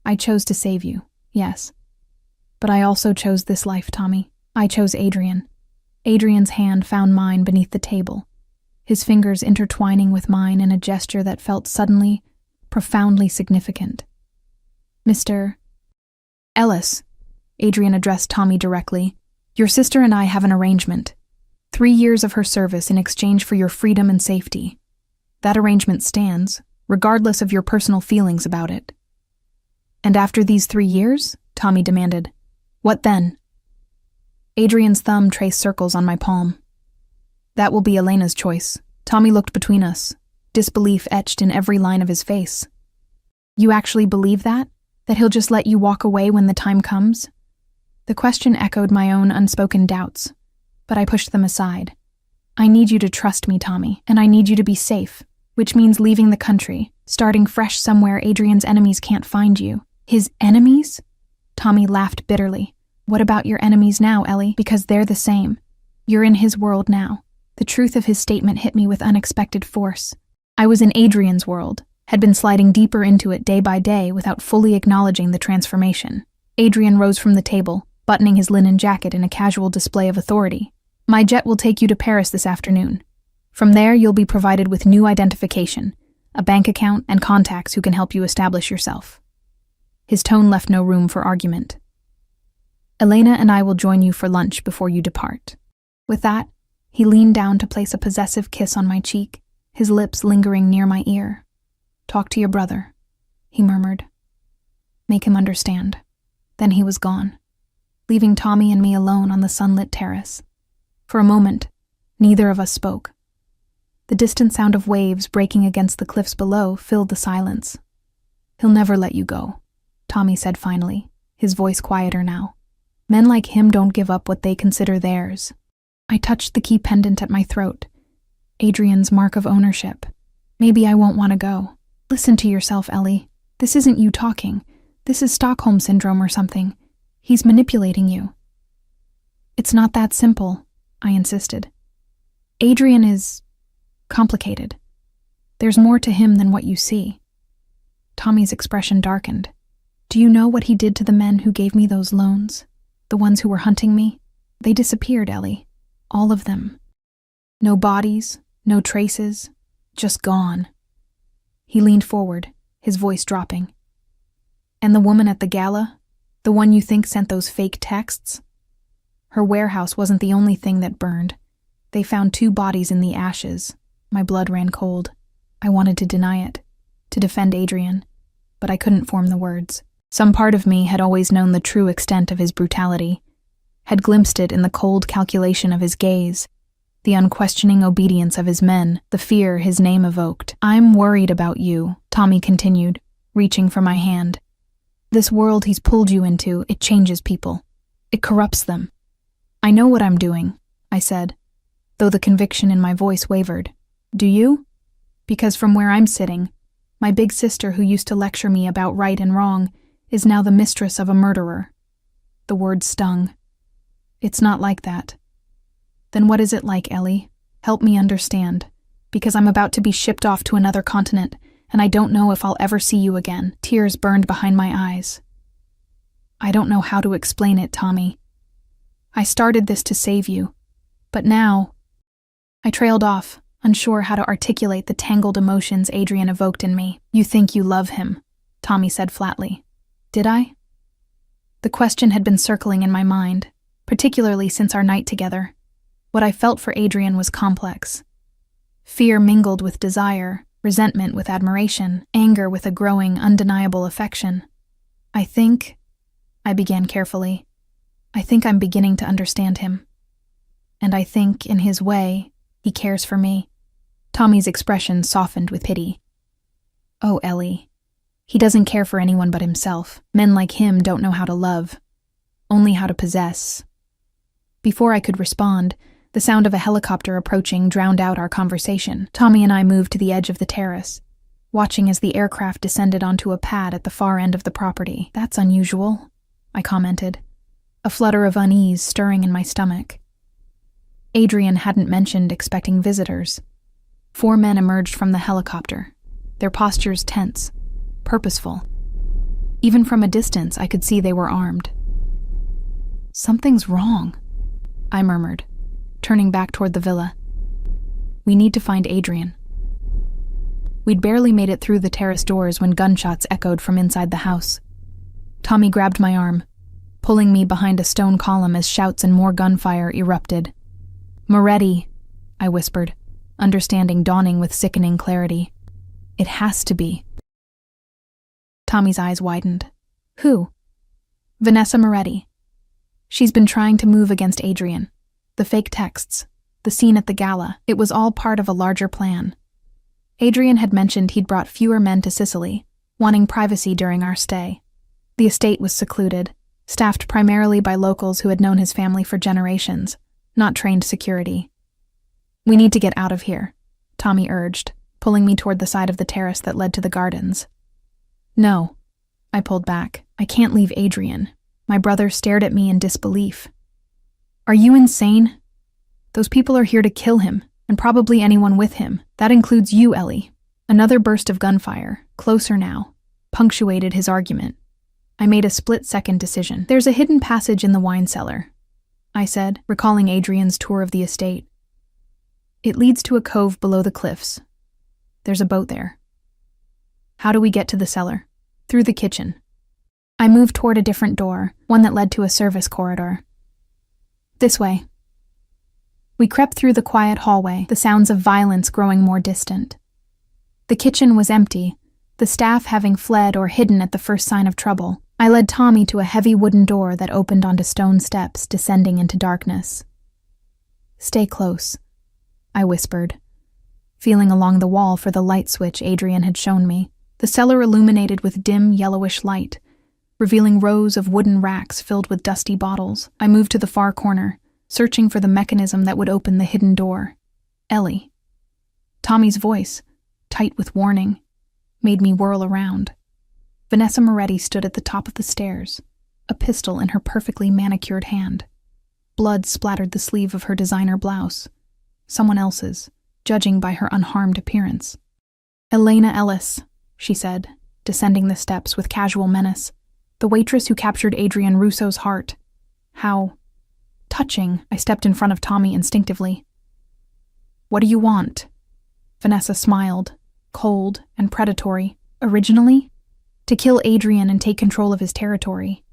I chose to save you, yes. But I also chose this life, Tommy. I chose Adrian. Adrian's hand found mine beneath the table, his fingers intertwining with mine in a gesture that felt suddenly, profoundly significant. Mr. Ellis, Adrian addressed Tommy directly, your sister and I have an arrangement. 3 years of her service in exchange for your freedom and safety. That arrangement stands, regardless of your personal feelings about it. And after these 3 years? Tommy demanded. What then? Adrian's thumb traced circles on my palm. That will be Elena's choice. Tommy looked between us, disbelief etched in every line of his face. You actually believe that? That he'll just let you walk away when the time comes? The question echoed my own unspoken doubts, but I pushed them aside. I need you to trust me, Tommy, and I need you to be safe, which means leaving the country, starting fresh somewhere Adrian's enemies can't find you. His enemies? Tommy laughed bitterly. What about your enemies now, Ellie? Because they're the same. You're in his world now. The truth of his statement hit me with unexpected force. I was in Adrian's world, had been sliding deeper into it day by day without fully acknowledging the transformation. Adrian rose from the table, buttoning his linen jacket in a casual display of authority. My jet will take you to Paris this afternoon. From there, you'll be provided with new identification, a bank account, and contacts who can help you establish yourself. His tone left no room for argument. Elena and I will join you for lunch before you depart. With that, he leaned down to place a possessive kiss on my cheek, his lips lingering near my ear. Talk to your brother, he murmured. Make him understand. Then he was gone, leaving Tommy and me alone on the sunlit terrace. For a moment, neither of us spoke. The distant sound of waves breaking against the cliffs below filled the silence. He'll never let you go, Tommy said finally, his voice quieter now. Men like him don't give up what they consider theirs. I touched the key pendant at my throat. Adrian's mark of ownership. Maybe I won't want to go. Listen to yourself, Ellie. This isn't you talking. This is Stockholm Syndrome or something. He's manipulating you. It's not that simple, I insisted. Adrian is complicated. There's more to him than what you see. Tommy's expression darkened. Do you know what he did to the men who gave me those loans? The ones who were hunting me? They disappeared, Ellie. All of them. No bodies, no traces, just gone. He leaned forward, his voice dropping. And the woman at the gala? The one you think sent those fake texts? Her warehouse wasn't the only thing that burned. They found 2 bodies in the ashes. My blood ran cold. I wanted to deny it, to defend Adrian, but I couldn't form the words. Some part of me had always known the true extent of his brutality, had glimpsed it in the cold calculation of his gaze, the unquestioning obedience of his men, the fear his name evoked. I'm worried about you, Tommy continued, reaching for my hand. This world he's pulled you into, it changes people. It corrupts them. I know what I'm doing, I said, though the conviction in my voice wavered. Do you? Because from where I'm sitting, my big sister who used to lecture me about right and wrong is now the mistress of a murderer. The word stung. It's not like that. Then what is it like, Ellie? Help me understand, because I'm about to be shipped off to another continent, and I don't know if I'll ever see you again. Tears burned behind my eyes. I don't know how to explain it, Tommy. I started this to save you, but now... I trailed off, unsure how to articulate the tangled emotions Adrian evoked in me. You think you love him, Tommy said flatly. Did I? The question had been circling in my mind, particularly since our night together. What I felt for Adrian was complex. Fear mingled with desire, resentment with admiration, anger with a growing, undeniable affection. I began carefully, I think I'm beginning to understand him. And I think, in his way, he cares for me. Tommy's expression softened with pity. Oh, Ellie. He doesn't care for anyone but himself. Men like him don't know how to love, only how to possess. Before I could respond, the sound of a helicopter approaching drowned out our conversation. Tommy and I moved to the edge of the terrace, watching as the aircraft descended onto a pad at the far end of the property. That's unusual, I commented, a flutter of unease stirring in my stomach. Adrian hadn't mentioned expecting visitors. 4 men emerged from the helicopter, their postures tense, purposeful. Even from a distance, I could see they were armed. Something's wrong, I murmured, turning back toward the villa. We need to find Adrian. We'd barely made it through the terrace doors when gunshots echoed from inside the house. Tommy grabbed my arm, pulling me behind a stone column as shouts and more gunfire erupted. Moretti, I whispered, understanding dawning with sickening clarity. It has to be. Tommy's eyes widened. Who? Vanessa Moretti. She's been trying to move against Adrian. The fake texts, the scene at the gala, it was all part of a larger plan. Adrian had mentioned he'd brought fewer men to Sicily, wanting privacy during our stay. The estate was secluded, staffed primarily by locals who had known his family for generations, not trained security. We need to get out of here, Tommy urged, pulling me toward the side of the terrace that led to the gardens. No, I pulled back. I can't leave Adrian. My brother stared at me in disbelief. Are you insane? Those people are here to kill him, and probably anyone with him. That includes you, Ellie. Another burst of gunfire, closer now, punctuated his argument. I made a split-second decision. There's a hidden passage in the wine cellar, I said, recalling Adrian's tour of the estate. It leads to a cove below the cliffs. There's a boat there. How do we get to the cellar? Through the kitchen. I moved toward a different door, one that led to a service corridor. This way. We crept through the quiet hallway, the sounds of violence growing more distant. The kitchen was empty, the staff having fled or hidden at the first sign of trouble. I led Tommy to a heavy wooden door that opened onto stone steps descending into darkness. Stay close, I whispered, feeling along the wall for the light switch Adrian had shown me. The cellar illuminated with dim yellowish light, revealing rows of wooden racks filled with dusty bottles. I moved to the far corner, searching for the mechanism that would open the hidden door. Ellie. Tommy's voice, tight with warning, made me whirl around. Vanessa Moretti stood at the top of the stairs, a pistol in her perfectly manicured hand. Blood splattered the sleeve of her designer blouse, someone else's, judging by her unharmed appearance. Elena Ellis, she said, descending the steps with casual menace. The waitress who captured Adrian Russo's heart. How touching, I stepped in front of Tommy instinctively. What do you want? Vanessa smiled, cold and predatory. Originally, to kill Adrian and take control of his territory.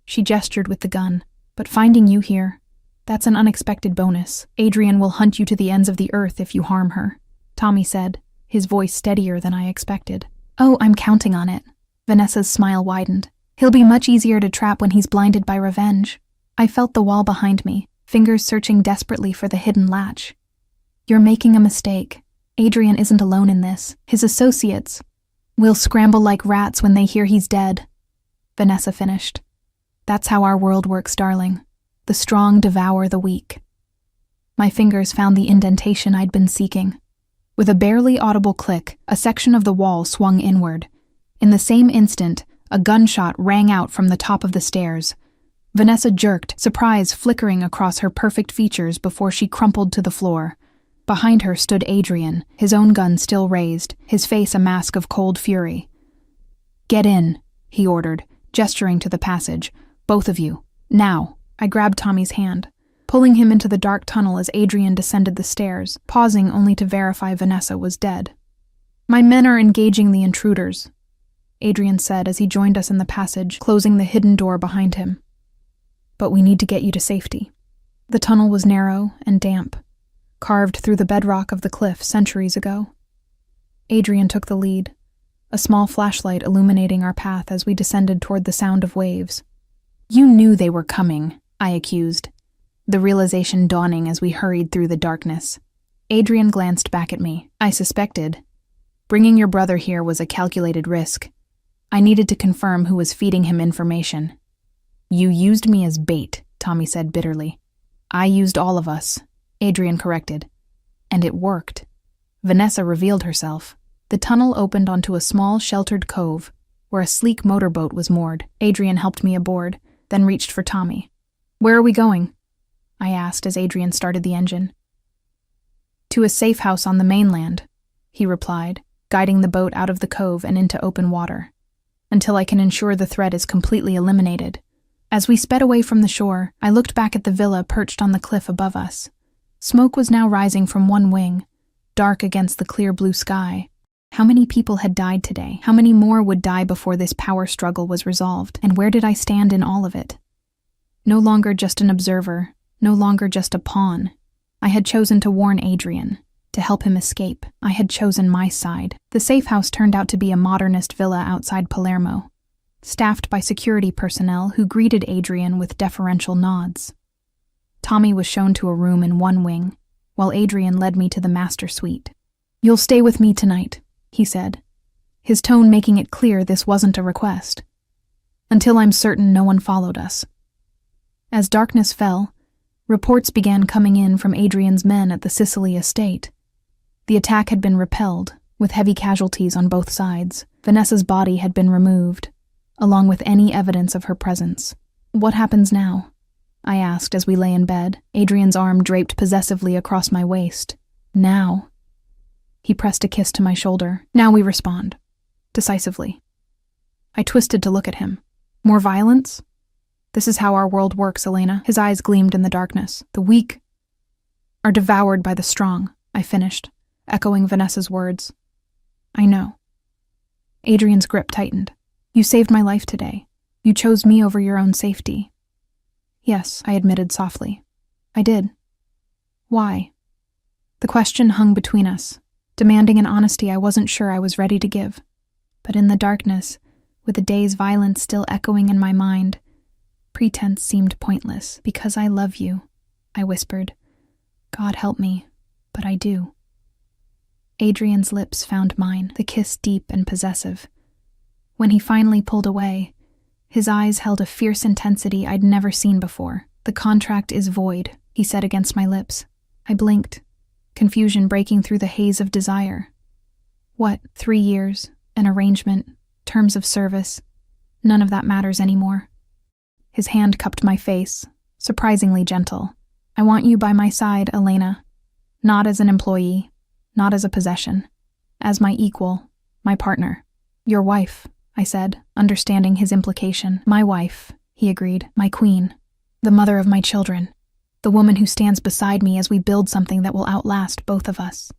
She gestured with the gun. But finding you here, that's an unexpected bonus. Adrian will hunt you to the ends of the earth if you harm her, Tommy said, his voice steadier than I expected. Oh, I'm counting on it. Vanessa's smile widened. He'll be much easier to trap when he's blinded by revenge. I felt the wall behind me, fingers searching desperately for the hidden latch. You're making a mistake. Adrian isn't alone in this. His associates will scramble like rats when they hear he's dead, Vanessa finished. That's how our world works, darling. The strong devour the weak. My fingers found the indentation I'd been seeking. With a barely audible click, a section of the wall swung inward. In the same instant, a gunshot rang out from the top of the stairs. Vanessa jerked, surprise flickering across her perfect features before she crumpled to the floor. Behind her stood Adrian, his own gun still raised, his face a mask of cold fury. Get in, he ordered, gesturing to the passage. Both of you. Now. I grabbed Tommy's hand, pulling him into the dark tunnel as Adrian descended the stairs, pausing only to verify Vanessa was dead. My men are engaging the intruders, Adrian said as he joined us in the passage, closing the hidden door behind him. But we need to get you to safety. The tunnel was narrow and damp, carved through the bedrock of the cliff centuries ago. Adrian took the lead, a small flashlight illuminating our path as we descended toward the sound of waves. You knew they were coming, I accused, the realization dawning as we hurried through the darkness. Adrian glanced back at me. I suspected. Bringing your brother here was a calculated risk. I needed to confirm who was feeding him information. You used me as bait, Tommy said bitterly. I used all of us, Adrian corrected. And it worked. Vanessa revealed herself. The tunnel opened onto a small, sheltered cove, where a sleek motorboat was moored. Adrian helped me aboard, then reached for Tommy. Where are we going? I asked as Adrian started the engine. To a safe house on the mainland, he replied, guiding the boat out of the cove and into open water, until I can ensure the threat is completely eliminated. As we sped away from the shore, I looked back at the villa perched on the cliff above us. Smoke was now rising from one wing, dark against the clear blue sky. How many people had died today? How many more would die before this power struggle was resolved? And where did I stand in all of it? No longer just an observer, no longer just a pawn. I had chosen to warn Adrian, to help him escape. I had chosen my side. The safe house turned out to be a modernist villa outside Palermo, staffed by security personnel who greeted Adrian with deferential nods. Tommy was shown to a room in one wing, while Adrian led me to the master suite. You'll stay with me tonight, he said, his tone making it clear this wasn't a request. Until I'm certain no one followed us. As darkness fell, reports began coming in from Adrian's men at the Sicily estate. The attack had been repelled, with heavy casualties on both sides. Vanessa's body had been removed, along with any evidence of her presence. What happens now? I asked as we lay in bed, Adrian's arm draped possessively across my waist. Now. He pressed a kiss to my shoulder. Now we respond. Decisively. I twisted to look at him. More violence? This is how our world works, Elena. His eyes gleamed in the darkness. The weak are devoured by the strong, I finished, echoing Vanessa's words. I know. Adrian's grip tightened. You saved my life today. You chose me over your own safety. Yes, I admitted softly. I did. Why? The question hung between us, demanding an honesty I wasn't sure I was ready to give. But in the darkness, with the day's violence still echoing in my mind, pretense seemed pointless. Because I love you, I whispered. God help me, but I do. Adrian's lips found mine, the kiss deep and possessive. When he finally pulled away, his eyes held a fierce intensity I'd never seen before. The contract is void, he said against my lips. I blinked, confusion breaking through the haze of desire. What, 3 years, an arrangement, terms of service? None of that matters anymore. His hand cupped my face, surprisingly gentle. I want you by my side, Elena. Not as an employee, not as a possession. As my equal, my partner. Your wife, I said, understanding his implication. My wife, he agreed. My queen. The mother of my children. The woman who stands beside me as we build something that will outlast both of us.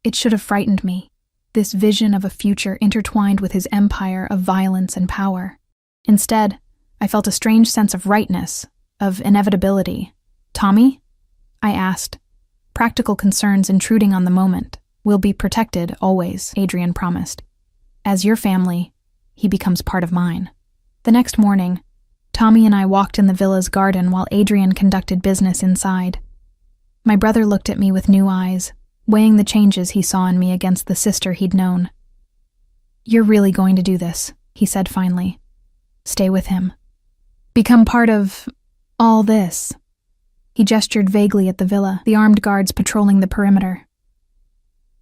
It should have frightened me, this vision of a future intertwined with his empire of violence and power. Instead, I felt a strange sense of rightness, of inevitability. Tommy? I asked, practical concerns intruding on the moment. We'll be protected, always, Adrian promised. As your family, he becomes part of mine. The next morning, Tommy and I walked in the villa's garden while Adrian conducted business inside. My brother looked at me with new eyes, weighing the changes he saw in me against the sister he'd known. You're really going to do this, he said finally. Stay with him. Become part of all this. He gestured vaguely at the villa, the armed guards patrolling the perimeter.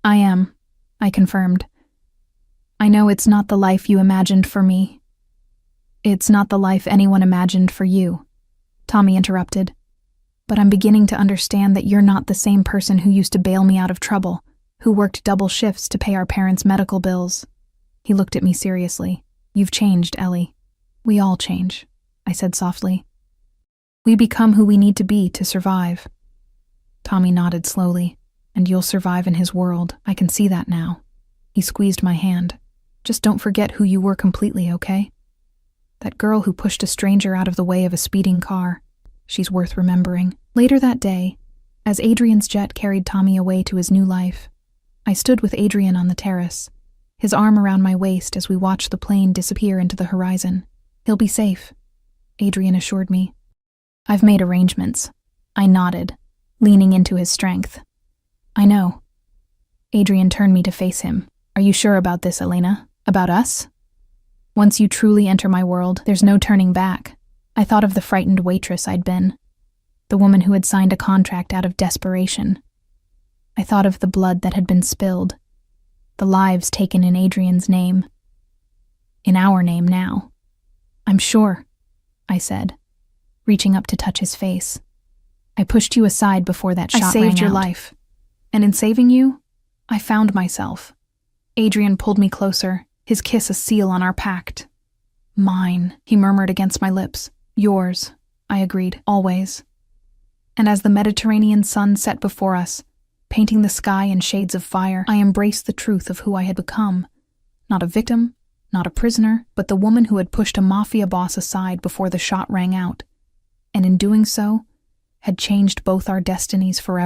I am, I confirmed. I know it's not the life you imagined for me. It's not the life anyone imagined for you, Tommy interrupted. But I'm beginning to understand that you're not the same person who used to bail me out of trouble, who worked double shifts to pay our parents' medical bills. He looked at me seriously. You've changed, Ellie. We all change, I said softly. We become who we need to be to survive. Tommy nodded slowly. And you'll survive in his world. I can see that now. He squeezed my hand. Just don't forget who you were completely, okay? That girl who pushed a stranger out of the way of a speeding car. She's worth remembering. Later that day, as Adrian's jet carried Tommy away to his new life, I stood with Adrian on the terrace, his arm around my waist as we watched the plane disappear into the horizon. He'll be safe, Adrian assured me. I've made arrangements. I nodded, leaning into his strength. I know. Adrian turned me to face him. Are you sure about this, Elena? About us? Once you truly enter my world, there's no turning back. I thought of the frightened waitress I'd been, the woman who had signed a contract out of desperation. I thought of the blood that had been spilled, the lives taken in Adrian's name. In our name now. I'm sure, I said, reaching up to touch his face. I pushed you aside before that shot rang out. I saved your life, and in saving you, I found myself. Adrian pulled me closer, his kiss a seal on our pact. Mine, he murmured against my lips. Yours, I agreed, always. And as the Mediterranean sun set before us, painting the sky in shades of fire, I embraced the truth of who I had become. Not a victim, not a prisoner, but the woman who had pushed a Mafia boss aside before the shot rang out, and in doing so, had changed both our destinies forever.